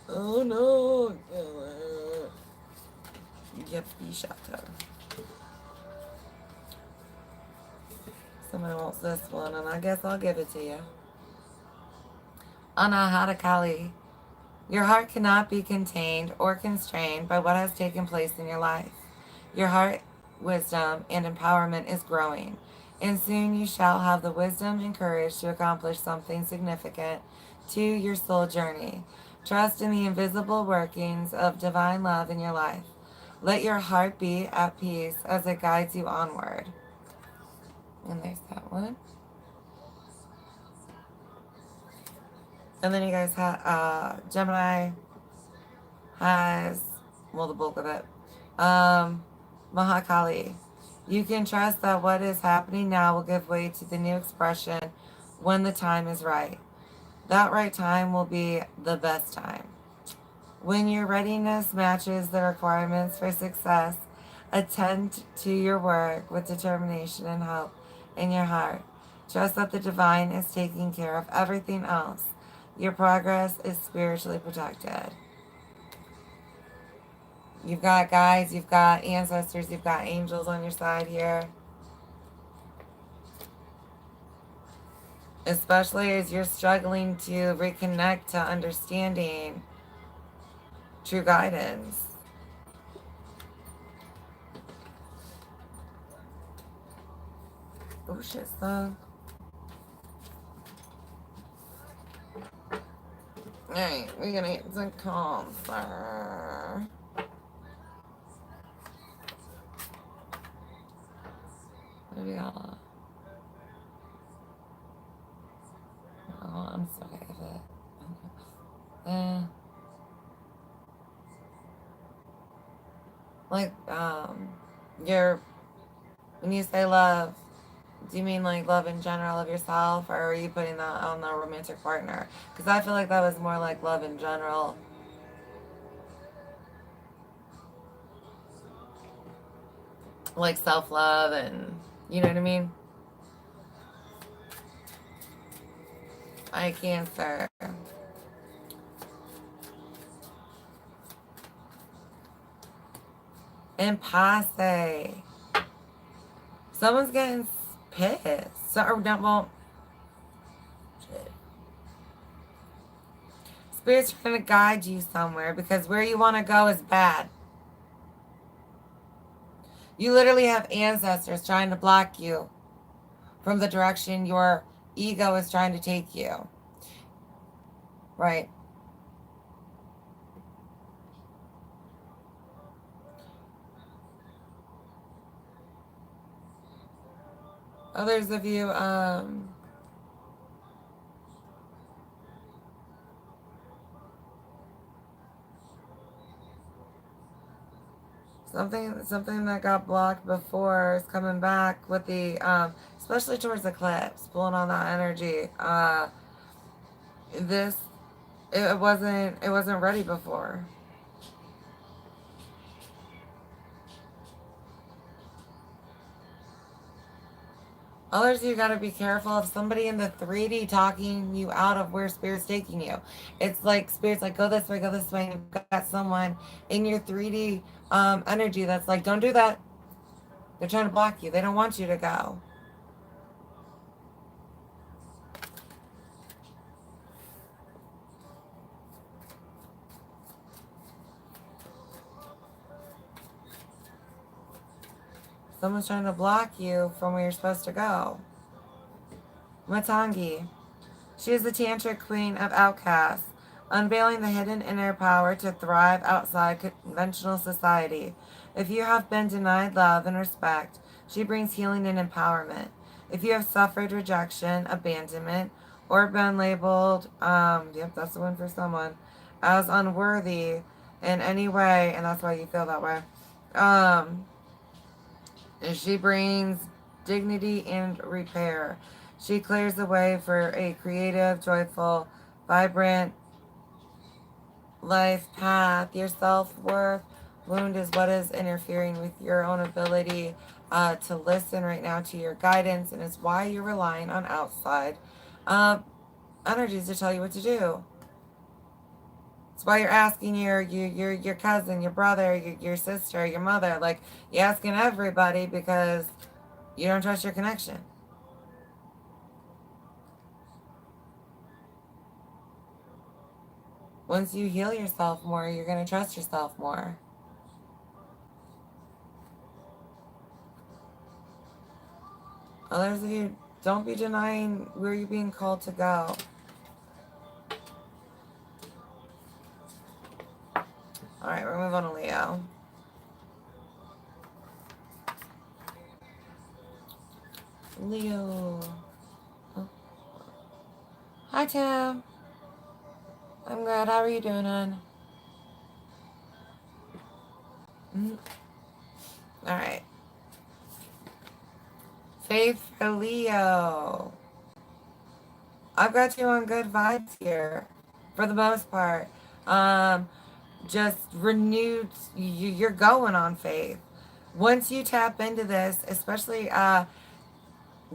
Oh no. Yippee shatter. Somebody wants this one, and I guess I'll give it to you. Anahata Kali. Your heart cannot be contained or constrained by what has taken place in your life. Your heart wisdom and empowerment is growing, and soon you shall have the wisdom and courage to accomplish something significant to your soul journey. Trust in the invisible workings of divine love in your life. Let your heart be at peace as it guides you onward. And there's that one. And then you guys have, Gemini has, well, the bulk of it. Mahakali. You can trust that what is happening now will give way to the new expression when the time is right. That right time will be the best time. When your readiness matches the requirements for success, Attend to your work with determination and hope in your heart. Trust that the divine is taking care of everything else. Your progress is spiritually protected. You've got guides, you've got ancestors, you've got angels on your side here. Especially as you're struggling to reconnect to understanding true guidance. Oh shit, son. Alright, we're gonna get some calls, sir. What do we got? Oh, I'm sorry of it. Like, you're, when you say love, do you mean like love in general of yourself, or are you putting that on the romantic partner? Because I feel like that was more like love in general. Like self-love and, you know what I mean? I Cancer. Impasse. Someone's getting pissed. So, or not, well, shit. Spirit's trying to guide you somewhere because where you want to go is bad. You literally have ancestors trying to block you from the direction your ego is trying to take you. Right. Others of you, something that got blocked before is coming back with the, especially towards the eclipse, pulling on that energy. This, it wasn't ready before. Others, you got to be careful of somebody in the 3D talking you out of where Spirit's taking you. It's like Spirit's like, go this way, go this way. And you've got someone in your 3D energy that's like, don't do that. They're trying to block you. They don't want you to go. Someone's trying to block you from where you're supposed to go. Matangi. She is the tantric queen of outcasts, unveiling the hidden inner power to thrive outside conventional society. If you have been denied love and respect, she brings healing and empowerment. If you have suffered rejection, abandonment, or been labeled, yep, that's the one for someone, as unworthy in any way, and that's why you feel that way, and she brings dignity and repair. She clears the way for a creative, joyful, vibrant life path. Your self-worth wound is what is interfering with your own ability to listen right now to your guidance, and it's why you're relying on outside energies to tell you what to do. It's why you're asking your cousin, your brother, your sister, your mother. Like, you're asking everybody because you don't trust your connection. Once you heal yourself more, you're going to trust yourself more. Others of you, don't be denying where you're being called to go. All right, we're moving on to Leo. Leo. Oh. Hi, Tim. I'm good. How are you doing, hon? All right. Faith for Leo. I've got you on good vibes here, for the most part. Just renewed. You're going on faith. Once you tap into this, especially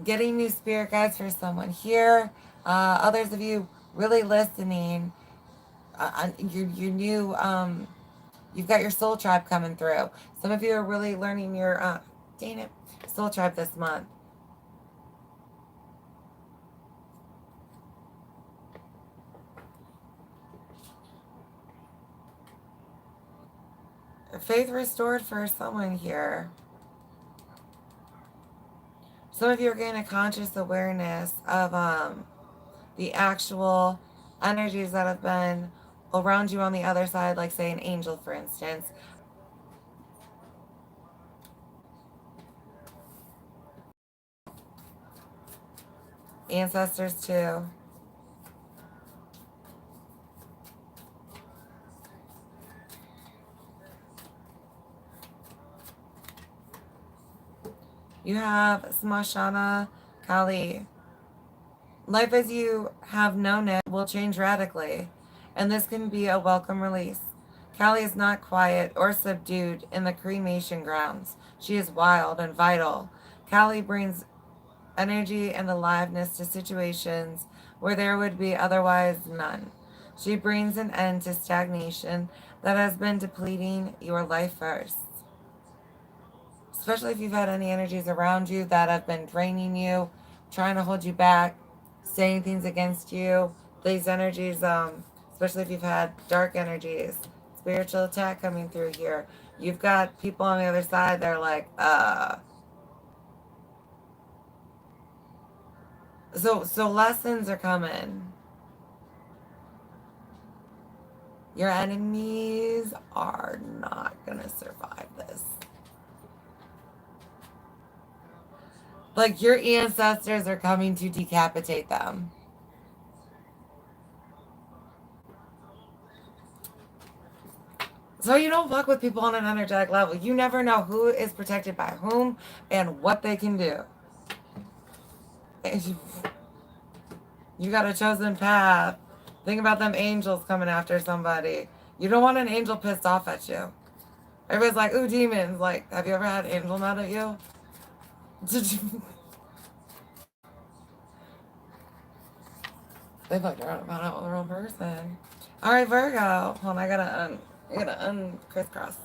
getting new spirit guides for someone here, others of you really listening, your new, you've got your soul tribe coming through. Some of you are really learning your, dang it, soul tribe this month. Faith restored for someone here. Some of you are getting a conscious awareness of the actual energies that have been around you on the other side, like say an angel, for instance. Ancestors too. You have Smashana Kali. Life as you have known it will change radically, and this can be a welcome release. Kali is not quiet or subdued in the cremation grounds. She is wild and vital. Kali brings energy and aliveness to situations where there would be otherwise none. She brings an end to stagnation that has been depleting your life first. Especially if you've had any energies around you that have been draining you, trying to hold you back, saying things against you. These energies, especially if you've had dark energies, spiritual attack coming through here. You've got people on the other side that are like, So lessons are coming. Your enemies are not gonna survive this. Like your ancestors are coming to decapitate them. So you don't fuck with people on an energetic level. You never know who is protected by whom and what they can do. You got a chosen path. Think about them angels coming after somebody. You don't want an angel pissed off at you. Everybody's like, ooh, demons. Like, have you ever had an angel mad at you? They fucked around and found out with the wrong person. All right, Virgo. Hold on, I gotta crisscross.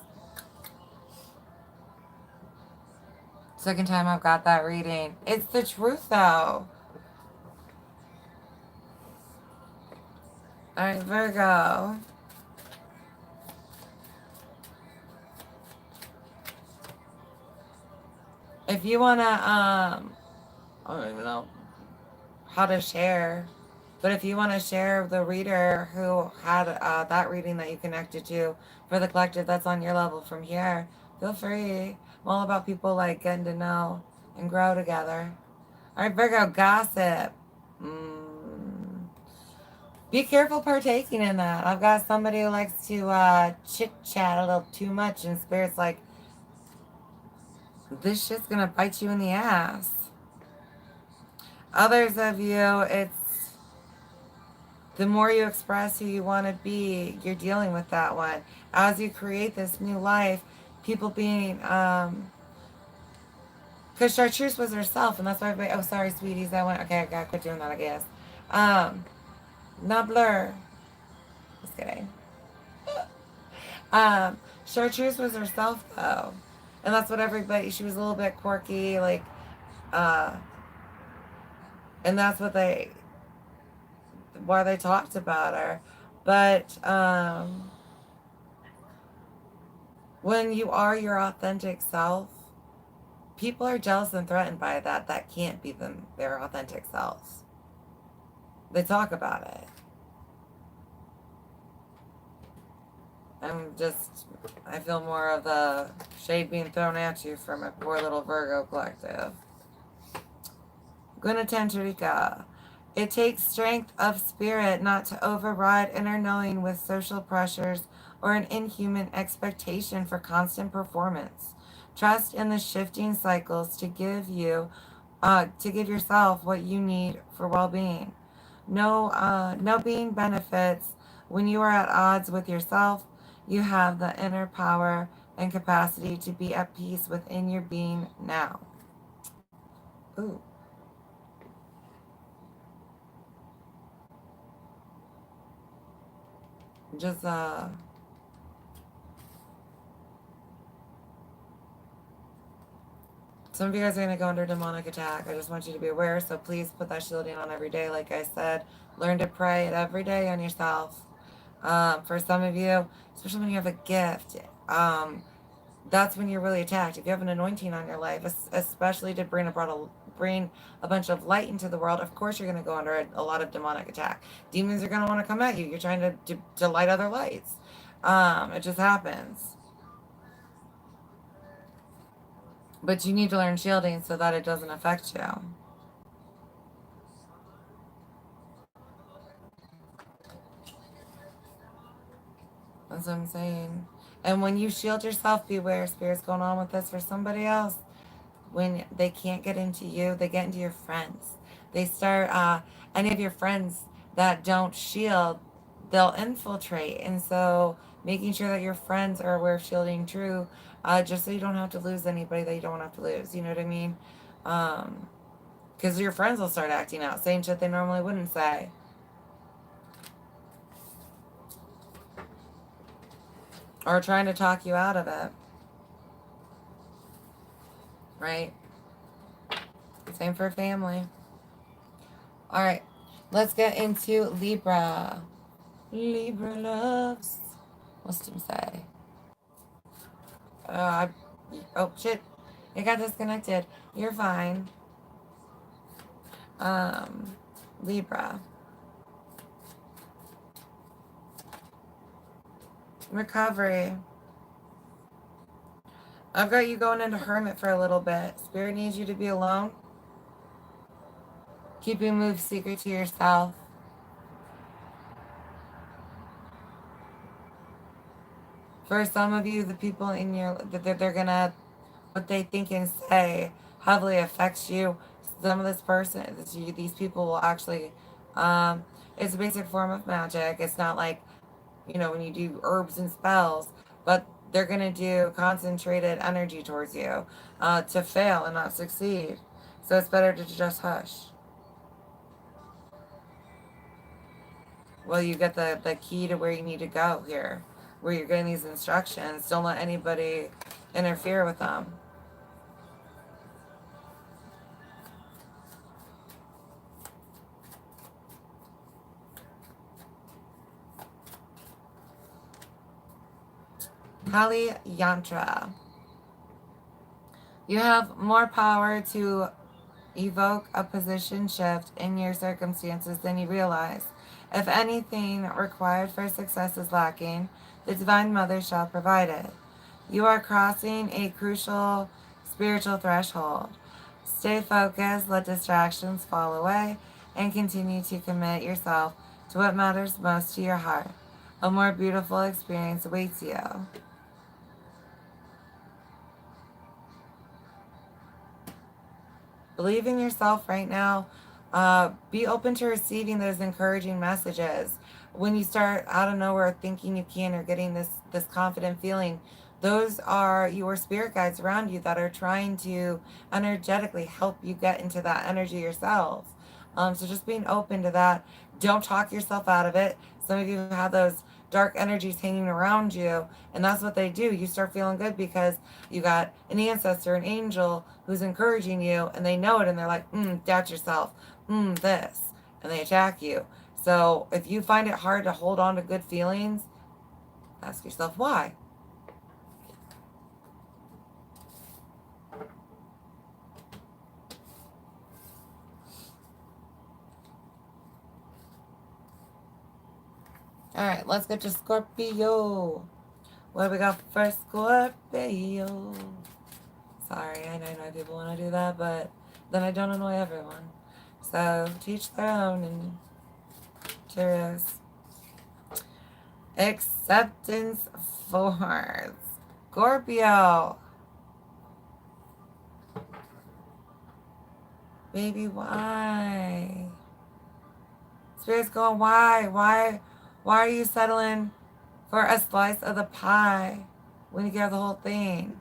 Second time I've got that reading. It's the truth, though. All right, Virgo. If you wanna, I don't even know how to share, but if you want to share the reader who had that reading that you connected to for the collective that's on your level from here, feel free. I'm all about people like getting to know and grow together. All right, Virgo, gossip. Be careful partaking in that. I've got somebody who likes to chit chat a little too much, and Spirit's like, this shit's gonna bite you in the ass. Others of you, it's the more you express who you want to be, you're dealing with that one. As you create this new life, people being, because Chartreuse was herself, and that's why everybody, oh, sorry, sweeties, I went, okay, I gotta quit doing that, I guess. Not blur. Just kidding. Chartreuse was herself, though. And that's what everybody, she was a little bit quirky, like, and that's what why they talked about her. But when you are your authentic self, people are jealous and threatened by that. That can't be their authentic selves. They talk about it. I feel more of the shade being thrown at you from a poor little Virgo collective. Gunatantrika. It takes strength of spirit not to override inner knowing with social pressures or an inhuman expectation for constant performance. Trust in the shifting cycles to give yourself what you need for well-being. No being benefits when you are at odds with yourself. You have the inner power and capacity to be at peace within your being now. Ooh. Just, some of you guys are going to go under demonic attack. I just want you to be aware. So please put that shielding on every day. Like I said, learn to pray it every day on yourself. For some of you, especially when you have a gift, that's when you're really attacked. If you have an anointing on your life, especially to bring a bunch of light into the world, of course you're going to go under a lot of demonic attack. Demons are going to want to come at you. You're trying to light other lights. It just happens. But you need to learn shielding so that it doesn't affect you. That's what I'm saying. And when you shield yourself, beware spirits going on with this for somebody else. When they can't get into you, they get into your friends. They start, any of your friends that don't shield, they'll infiltrate. And so making sure that your friends are aware of shielding true, just so you don't have to lose anybody that you don't have to lose. You know what I mean? Because your friends will start acting out, saying shit they normally wouldn't say. Or trying to talk you out of it. Right? Same for family. All right. Let's get into Libra. Libra loves. What's him say? Oh, shit. It got disconnected. You're fine. Libra. Recovery. I've got you going into hermit for a little bit. Spirit needs you to be alone. Keep your moves secret to yourself. For some of you, the people in your, they're gonna, what they think and say heavily affects you. Some of this person, these people will actually, it's a basic form of magic. It's not like, when you do herbs and spells, but they're going to do concentrated energy towards you to fail and not succeed. So it's better to just hush. Well, you get the key to where you need to go here, where you're getting these instructions. Don't let anybody interfere with them. Kali Yantra. You have more power to evoke a position shift in your circumstances than you realize. If anything required for success is lacking, the Divine Mother shall provide it. You are crossing a crucial spiritual threshold. Stay focused, let distractions fall away, and continue to commit yourself to what matters most to your heart. A more beautiful experience awaits you. Believe in yourself right now. Be open to receiving those encouraging messages. When you start out of nowhere thinking you can or getting this confident feeling, those are your spirit guides around you that are trying to energetically help you get into that energy yourself. So just being open to that. Don't talk yourself out of it. Some of you have those dark energies hanging around you, and that's what they do. You start feeling good because you got an ancestor, an angel who's encouraging you, and they know it, and they're like, doubt yourself, this, and they attack you. So if you find it hard to hold on to good feelings, ask yourself why. All right, let's get to Scorpio. What do we got for Scorpio? Sorry, I know people want to do that, but then I don't annoy everyone. So, teach their own and curious. Acceptance for Scorpio. Baby, why? Spirit's going, why? Why are you settling for a slice of the pie when you get the whole thing.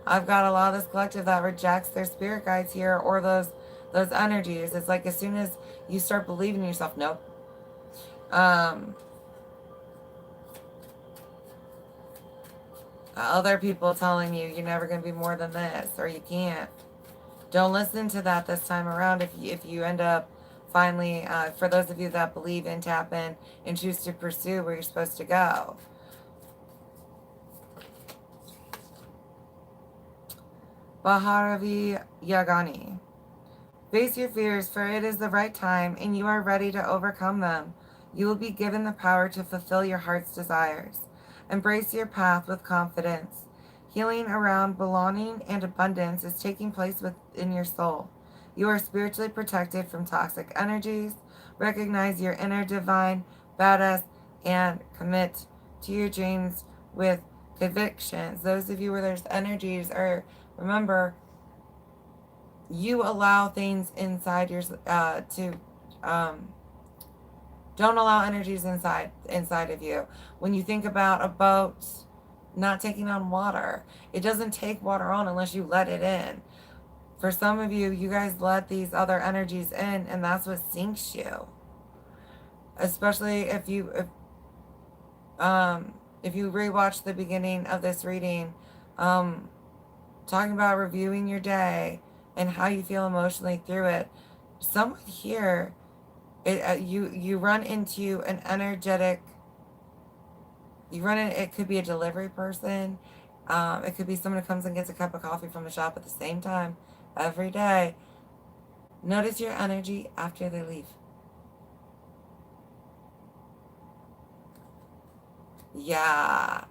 I've got a lot of this collective that rejects their spirit guides here, or those energies. It's like as soon as you start believing in yourself, nope. Other people telling you you're never going to be more than this, or you can't. Don't listen to that this time around. If you end up finally, for those of you that believe in, tap in, and choose to pursue where you're supposed to go. Baharavi Yagani. Face your fears, for it is the right time, and you are ready to overcome them. You will be given the power to fulfill your heart's desires. Embrace your path with confidence. Healing around belonging and abundance is taking place within your soul. You are spiritually protected from toxic energies. Recognize your inner divine badass and commit to your dreams with convictions. Those of you where there's energies, or remember, you allow things inside your don't allow energies inside of you. When you think about a boat not taking on water, it doesn't take water on unless you let it in. For some of you, you guys let these other energies in, and that's what sinks you. Especially if you rewatch the beginning of this reading, talking about reviewing your day and how you feel emotionally through it. Someone here, you run into an energetic. It could be a delivery person. It could be someone who comes and gets a cup of coffee from the shop at the same time every day. Notice your energy after they leave. Yeah.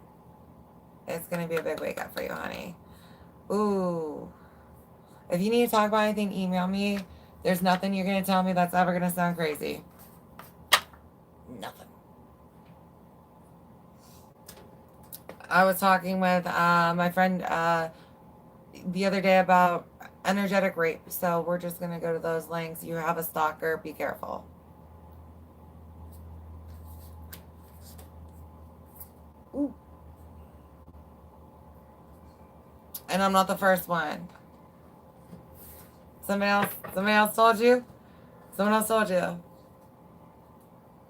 It's going to be a big wake up for you, honey. Ooh. If you need to talk about anything, email me. There's nothing you're going to tell me that's ever going to sound crazy. Nothing. I was talking with my friend the other day about energetic rape. So we're just going to go to those links. You have a stalker, be careful. Ooh. And I'm not the first one. Somebody else told you? Someone else told you.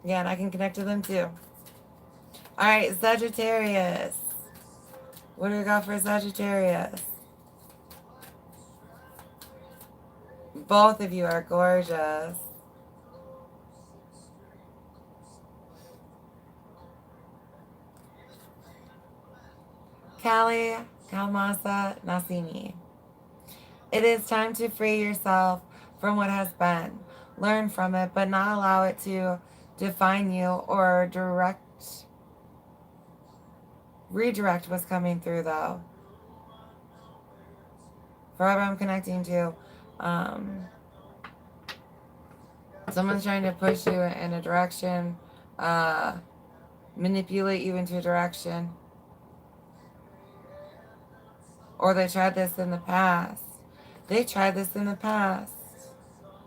Yeah, and I can connect to them too. Alright, Sagittarius. What do we got for Sagittarius? Both of you are gorgeous. Kali, Kalmasa, Nasini. It is time to free yourself from what has been. Learn from it, but not allow it to define you or redirect what's coming through, though. Forever I'm connecting to, someone's trying to push you in a direction, manipulate you into a direction. Or they tried this in the past.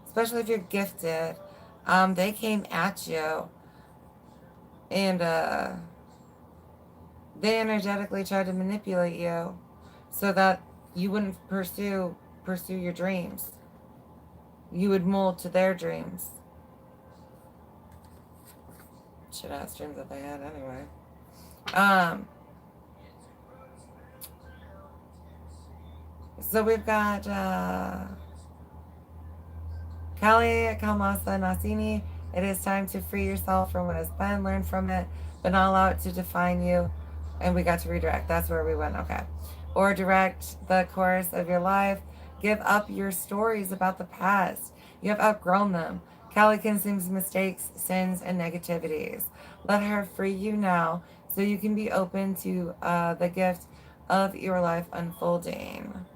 Especially if you're gifted. They came at you. And they energetically tried to manipulate you so that you wouldn't pursue your dreams. You would mold to their dreams. Shit ass dreams that they had anyway. So we've got Kali, Kalmasa, Nasini. It is time to free yourself from what has been, learn from it, but not allow it to define you. And we got to redirect. That's where we went. Okay. Or direct the course of your life. Give up your stories about the past. You have outgrown them. Kali consumes mistakes, sins, and negativities. Let her free you now so you can be open to the gift of your life unfolding.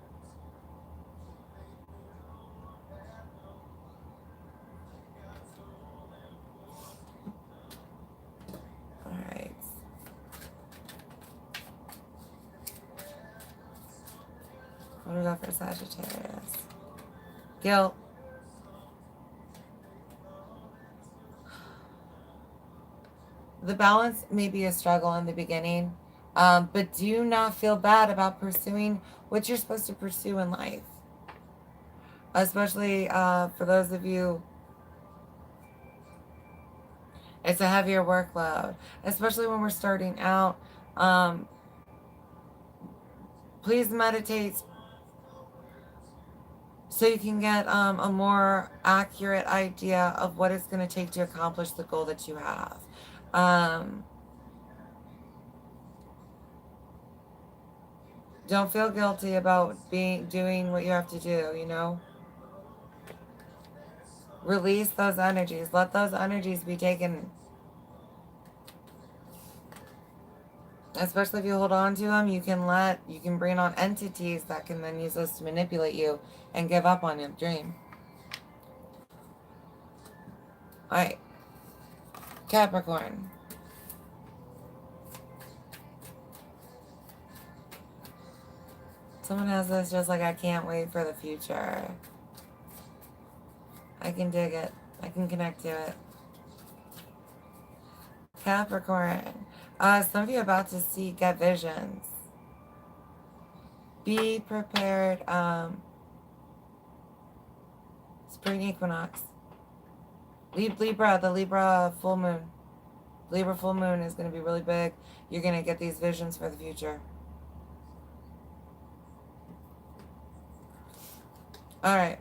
What do we got for Sagittarius? Guilt. The balance may be a struggle in the beginning. But do not feel bad about pursuing what you're supposed to pursue in life. Especially for those of you, it's a heavier workload. Especially when we're starting out. Um, please meditate so you can get a more accurate idea of what it's going to take to accomplish the goal that you have. Don't feel guilty about doing what you have to do, you know? Release those energies. Let those energies be taken. Especially if you hold on to them, you can bring on entities that can then use those to manipulate you and give up on your dream. Alright. Capricorn. Someone has this just like, I can't wait for the future. I can dig it. I can connect to it. Capricorn. Some of you are about to get visions. Be prepared. Spring equinox. Libra, the Libra full moon. Libra full moon is going to be really big. You're going to get these visions for the future. All right.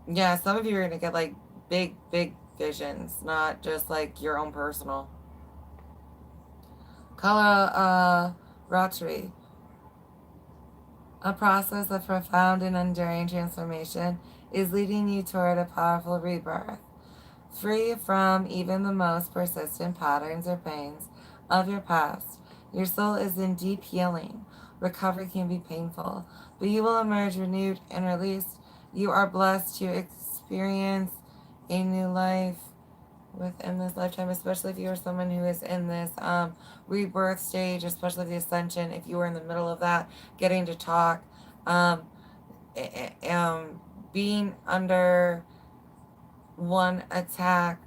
Yeah, some of you are going to get like big visions, not just like your own personal. Color Rotary. A process of profound and enduring transformation is leading you toward a powerful rebirth. Free from even the most persistent patterns or pains of your past, your soul is in deep healing. Recovery can be painful, but you will emerge renewed and released. You are blessed to experience a new life within this lifetime, especially if you are someone who is in this rebirth stage, especially the ascension. If you are in the middle of that, getting to talk, being under one attack,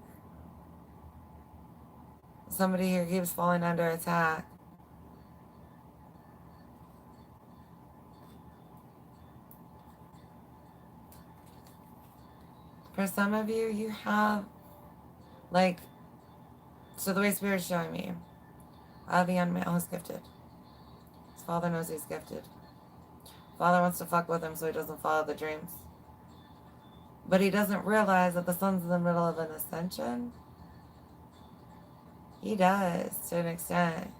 somebody here keeps falling under attack. For some of you, you have like, so the way Spirit's showing me, the young male who's gifted. His father knows he's gifted. Father wants to fuck with him so he doesn't follow the dreams. But he doesn't realize that the son's in the middle of an ascension. He does, to an extent.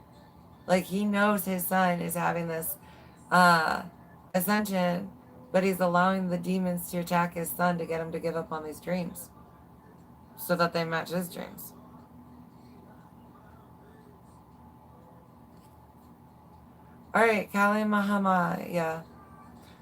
Like, he knows his son is having this ascension, but he's allowing the demons to attack his son to get him to give up on these dreams so that they match his dreams. Alright, Kali Mahamaya.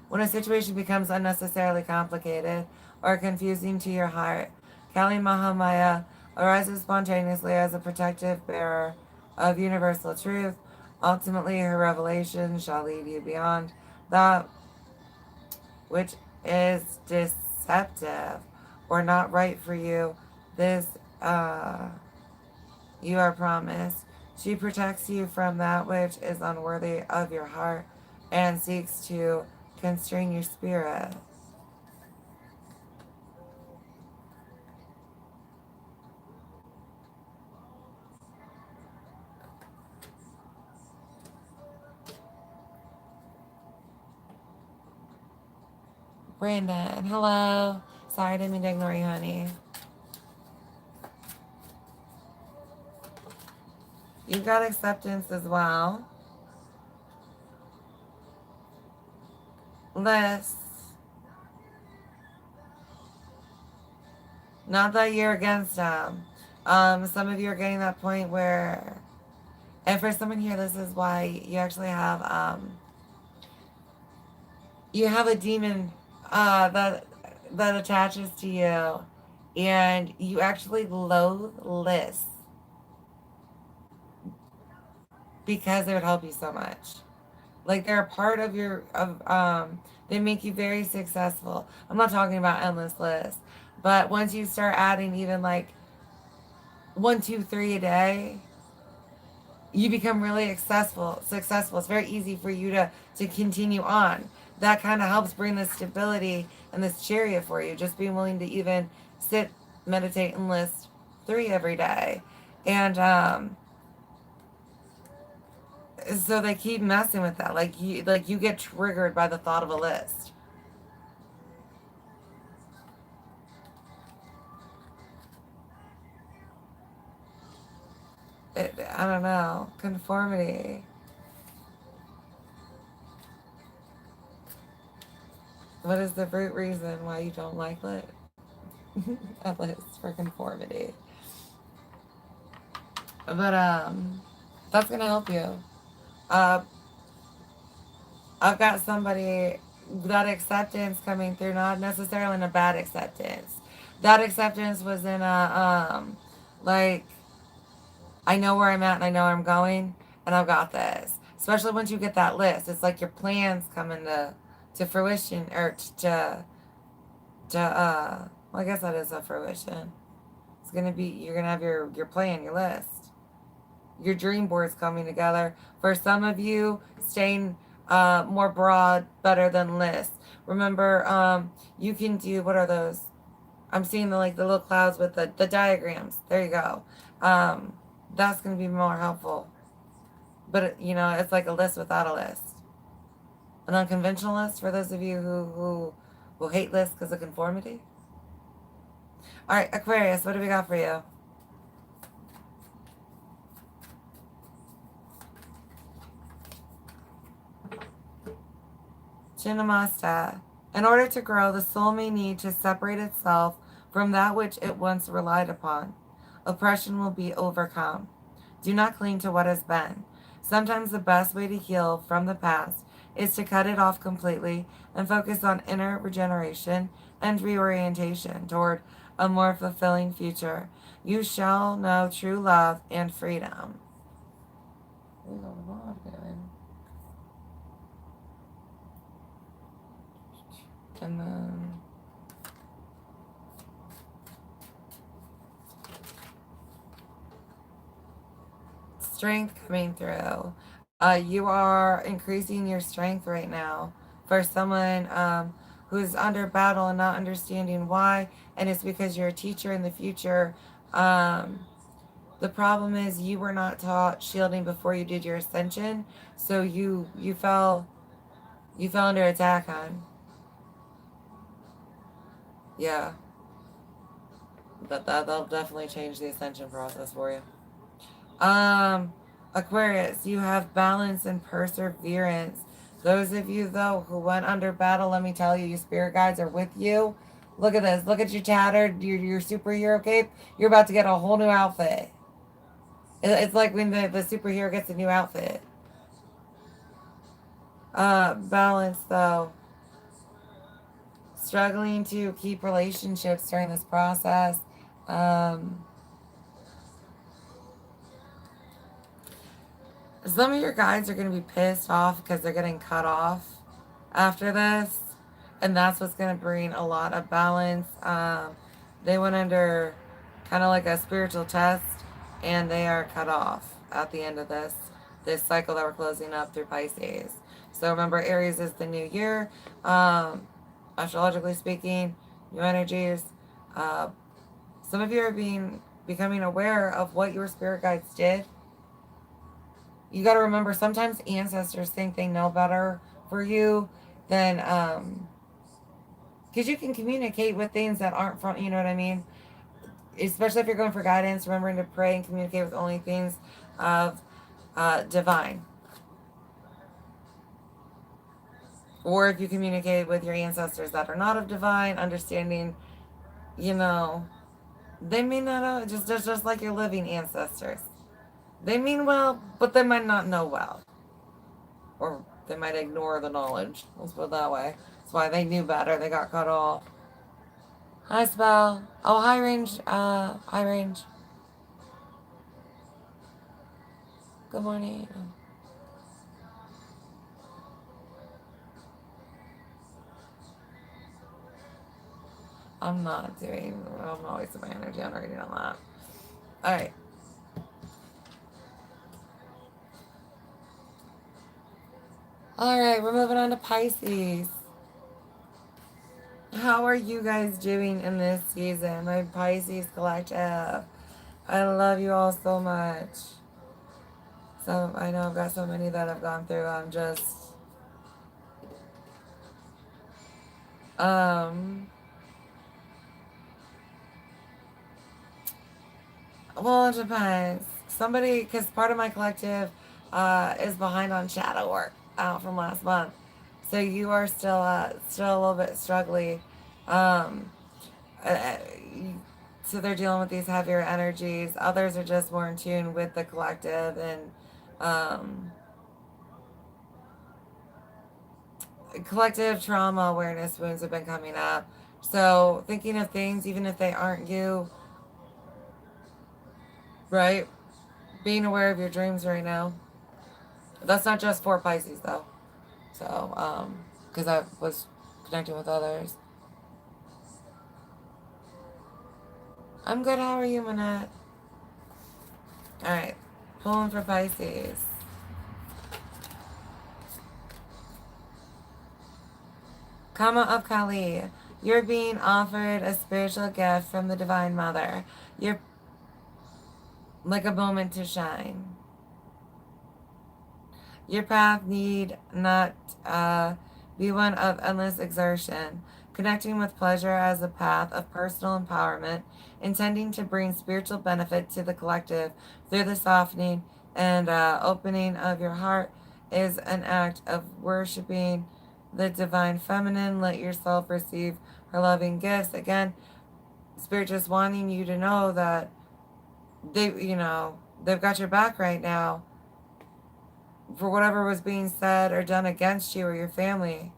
When a situation becomes unnecessarily complicated or confusing to your heart, Kali Mahamaya arises spontaneously as a protective bearer of universal truth. Ultimately, her revelation shall lead you beyond that which is deceptive or not right for you. This, you are promised. She protects you from that which is unworthy of your heart and seeks to constrain your spirit. Brandon, hello. Sorry, I didn't mean to ignore you, honey. You got acceptance as well. Lists. Not that you're against them. Some of you are getting that point where, and for someone here, this is why you actually have, you have a demon that attaches to you, and you actually loathe lists because they would help you so much. Like, they're a part of your they make you very successful. I'm not talking about endless lists, but once you start adding even like 1, 2, 3 a day, you become really successful. It's very easy for you to continue on. That kind of helps bring the stability and this chariot for you. Just being willing to even sit, meditate, and list 3 every day. And so they keep messing with that. Like you get triggered by the thought of a list. I don't know. Conformity. What is the root reason why you don't like a list for conformity? But that's gonna help you. Uh, I've got somebody, that acceptance coming through, not necessarily in a bad acceptance. That acceptance was in like, I know where I'm at and I know where I'm going, and I've got this. Especially once you get that list, it's like your plans coming to fruition, or well, I guess that is a fruition. It's gonna be, you're gonna have your plan, your list, your dream board's coming together. For some of you, staying more broad, better than lists. Remember, you can do, what are those? I'm seeing the little clouds with the diagrams. There you go. That's going to be more helpful. But, it's like a list without a list. An unconventional list for those of you who hate lists because of conformity. All right, Aquarius, what do we got for you? Chinnamasta. In order to grow, the soul may need to separate itself from that which it once relied upon. Oppression will be overcome. Do not cling to what has been. Sometimes the best way to heal from the past is to cut it off completely and focus on inner regeneration and reorientation toward a more fulfilling future. You shall know true love and freedom. And then strength coming through. You are increasing your strength right now. For someone who's under battle and not understanding why, and it's because you're a teacher in the future. The problem is you were not taught shielding before you did your ascension, so you fell under attack, hon. Yeah, that'll definitely change the ascension process for you. Aquarius, you have balance and perseverance. Those of you, though, who went under battle, let me tell you, your spirit guides are with you. Look at this. Look at your tattered, your superhero cape. You're about to get a whole new outfit. It's like when the superhero gets a new outfit. Balance, though. Struggling to keep relationships during this process. Some of your guides are going to be pissed off because they're getting cut off after this. And that's what's going to bring a lot of balance. They went under kind of like a spiritual test, and they are cut off at the end of this cycle that we're closing up through Pisces. So remember, Aries is the new year. Astrologically speaking, new energies. Some of you are becoming aware of what your spirit guides did. You got to remember, sometimes ancestors think they know better for you than, because you can communicate with things that aren't from, you know what I mean? Especially if you're going for guidance, remembering to pray and communicate with only things of divine. Or if you communicate with your ancestors that are not of divine, understanding, they may not know, just like your living ancestors. They mean well, but they might not know well. Or they might ignore the knowledge. Let's put it that way. That's why they knew better. They got cut off. Hi, Spell. Oh, hi, Range. Hi, Range. Good morning. I'm not wasting my energy on reading on that. Alright. All right, we're moving on to Pisces. How are you guys doing in this season? My Pisces collective. I love you all so much. So I know I've got so many that I've gone through. I'm just um well, it depends. Somebody, because part of my collective is behind on shadow work from last month. So you are still a little bit struggling. Um, uh, uh, so they're dealing with these heavier energies. Others are just more in tune with the collective, and um, collective trauma awareness wounds have been coming up. So thinking of things, even if they aren't you, right? Being aware of your dreams right now. That's not just for Pisces though. So, because I was connecting with others. I'm good. How are you, Manette? All right, pulling for Pisces. Karma of Kali. You're being offered a spiritual gift from the Divine Mother. You're like a moment to shine. Your path need not be one of endless exertion, connecting with pleasure as a path of personal empowerment, intending to bring spiritual benefit to the collective through the softening and opening of your heart is an act of worshiping the divine feminine. Let yourself receive her loving gifts. Again, Spirit just wanting you to know that they've got your back right now for whatever was being said or done against you or your family.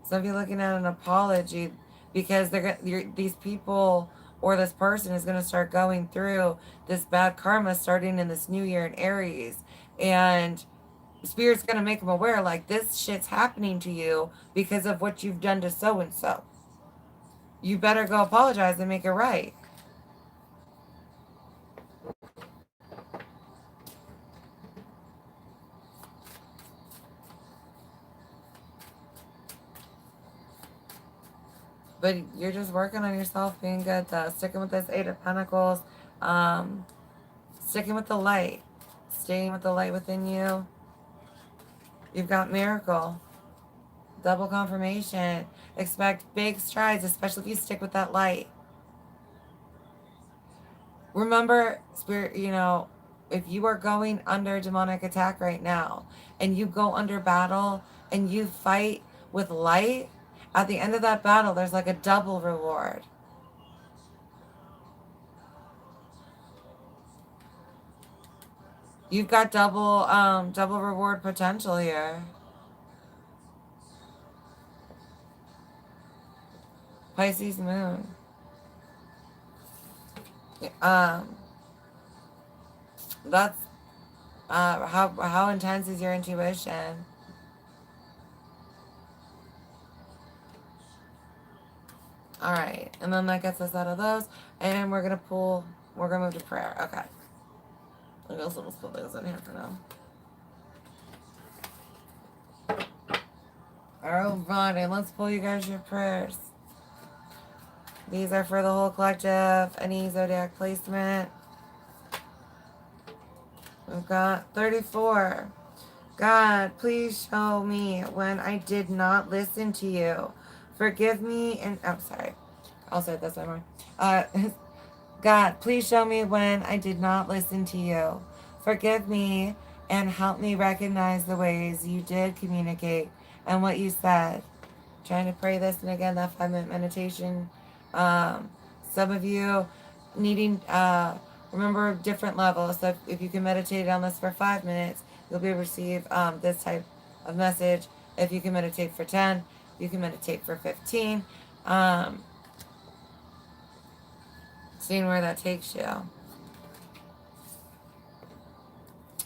So if you're looking at an apology, because these people or this person is going to start going through this bad karma starting in this new year in Aries, and Spirit's going to make them aware like this shit's happening to you because of what you've done to so and so. You better go apologize and make it right. But you're just working on yourself, being good, though. Sticking with this Eight of Pentacles, um, sticking with the light, staying with the light within you. You've got miracle, double confirmation. Expect big strides, especially if you stick with that light. Remember, Spirit, if you are going under demonic attack right now and you go under battle and you fight with light, at the end of that battle, there's like a double reward. You've got double reward potential here. Pisces moon. Um, that's how intense is your intuition? All right, and then that gets us out of those, and we're gonna pull. We're gonna move to prayer. Okay. I guess we'll just put those in here for now. All right, and let's pull you guys your prayers. These are for the whole collective. Any zodiac placement. We've got 34. God, please show me when I did not listen to you. Forgive me and I'm sorry. I'll say it this way more. Uh, God, please show me when I did not listen to you. Forgive me and help me recognize the ways you did communicate and what you said. Trying to pray this, and again, that 5-minute meditation. Um, some of you needing, remember, different levels. So if you can meditate on this for 5 minutes, you'll be able to receive this type of message. If you can meditate for 10, you can meditate for 15. Seeing where that takes you.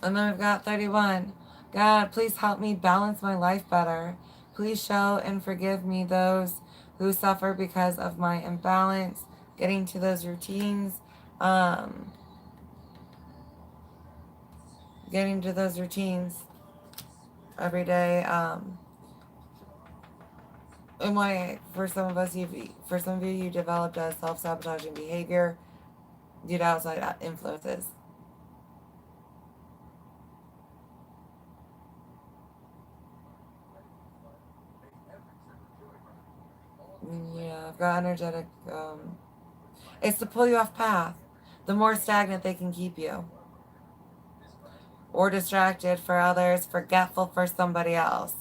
And then we've got 31. God, please help me balance my life better. Please show and forgive me those who suffer because of my imbalance, getting to those routines. getting to those routines every day. And why, for some of us, for some of you, you developed a self-sabotaging behavior due to outside influences. Yeah, I've got energetic. It's to pull you off path. The more stagnant they can keep you, or distracted for others, forgetful for somebody else.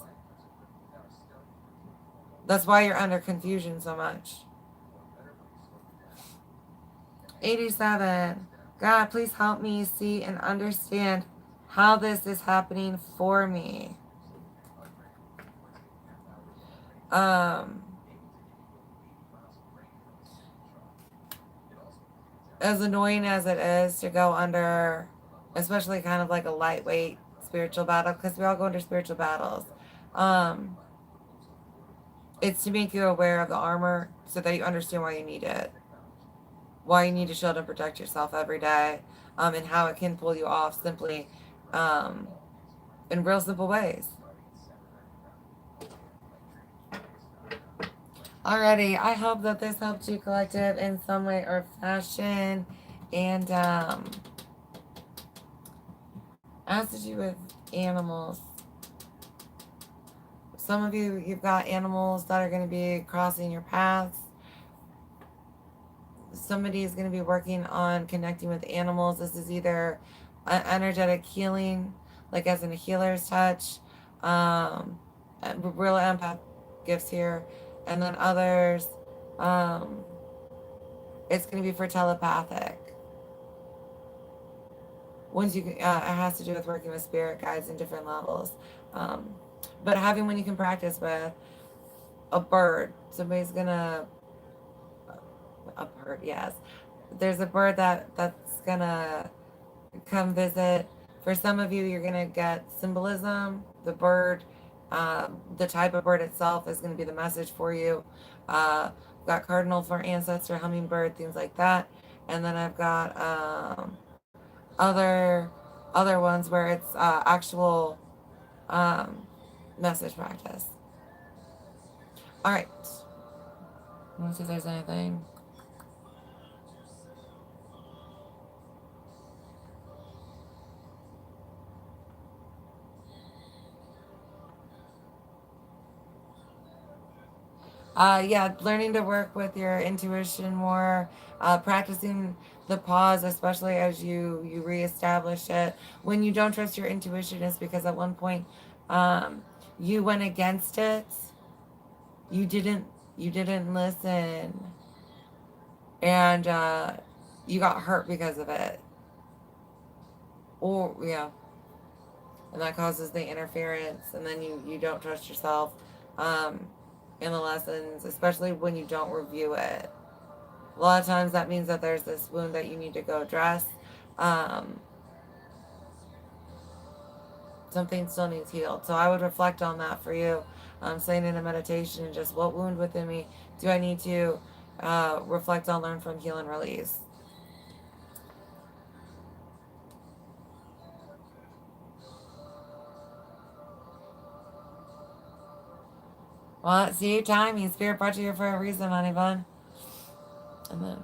That's why you're under confusion so much. 87. God, please help me see and understand how this is happening for me. As annoying as it is to go under, especially kind of like a lightweight spiritual battle, because we all go under spiritual battles. It's to make you aware of the armor so that you understand why you need it, why you need to shield and protect yourself every day, and how it can pull you off simply, in real simple ways. Alrighty, I hope that this helped you, collective, in some way or fashion, and has to do with animals. Some of you, you've got animals that are going to be crossing your paths. Somebody is going to be working on connecting with animals. This is either energetic healing, like as in a healer's touch, real empath gifts here, and then others, it's going to be for telepathic. Once you, it has to do with working with spirit guides in different levels. But having one you can practice with, a bird. Somebody's gonna, a bird, yes. There's a bird that's gonna come visit. For some of you, you're gonna get symbolism. The bird, the type of bird itself is gonna be the message for you. I've got cardinal for ancestor, hummingbird, things like that. And then I've got other ones where it's actual message practice. All right. Let's see if there's anything. Yeah, learning to work with your intuition more, practicing the pause, especially as you reestablish it. When you don't trust your intuition, is because at one point you went against it. You didn't listen, and you got hurt because of it. Or yeah, and that causes the interference, and then you don't trust yourself. In the lessons, especially when you don't review it. A lot of times that means that there's this wound that you need to go address. Something still needs healed. So I would reflect on that for you. Saying in a meditation, and just what wound within me do I need to reflect on, learn from, heal, and release. Well, see, timing. Spirit brought you here for a reason, honey bun. And then,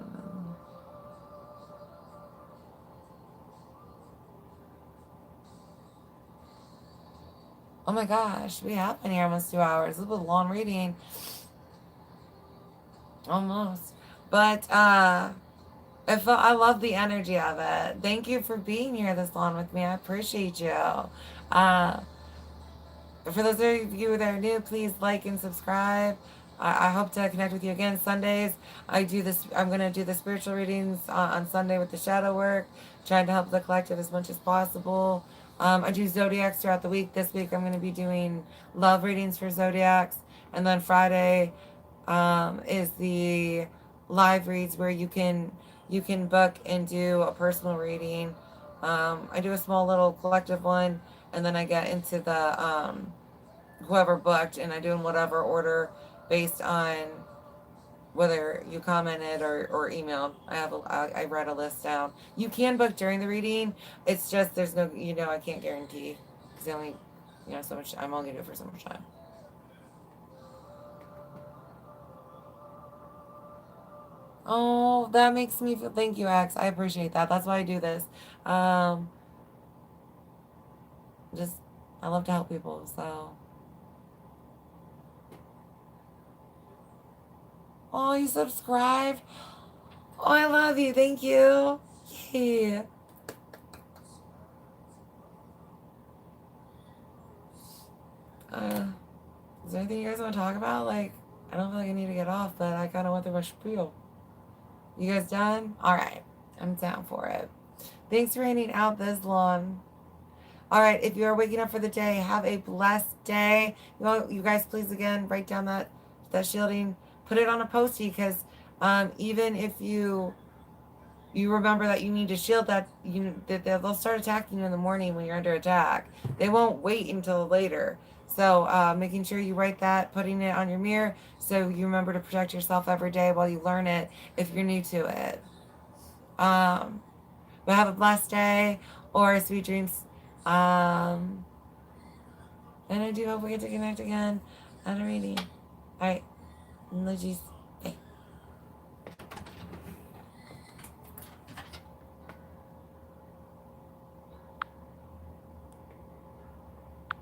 oh my gosh, we have been here almost 2 hours. This was a long reading. Almost. But I love the energy of it. Thank you for being here this long with me. I appreciate you. For those of you that are new, please like and subscribe. I hope to connect with you again Sundays. I'm going to do the spiritual readings on Sunday with the shadow work, trying to help the collective as much as possible. I do zodiacs throughout the week. This week I'm going to be doing love readings for zodiacs. And then Friday is the live reads where you can book and do a personal reading. I do a small little collective one, and then I get into the whoever booked, and I do in whatever order based on whether you commented or emailed. I read a list down. You can book during the reading. It's just there's no, I can't guarantee because I only, so much. I'm only gonna do it for so much time. Oh, that makes me feel. Thank you, X. I appreciate that. That's why I do this. Um, just I love to help people. So, oh, you subscribed. Oh, I love you. Thank you. Yeah. Uh, is there anything you guys want to talk about? Like, I don't feel like I need to get off, but I kind of went through my spiel. You guys done? All right. I'm down for it. Thanks for hanging out this long. All right. If you are waking up for the day, have a blessed day. You guys, please again write down that shielding. Put it on a postie because even if you remember that you need to shield that they'll start attacking you in the morning when you're under attack. They won't wait until later. So making sure you write that, putting it on your mirror so you remember to protect yourself every day while you learn it if you're new to it. But have a blessed day or sweet dreams. And I do hope we get to connect again at a reading. All right. Emojis.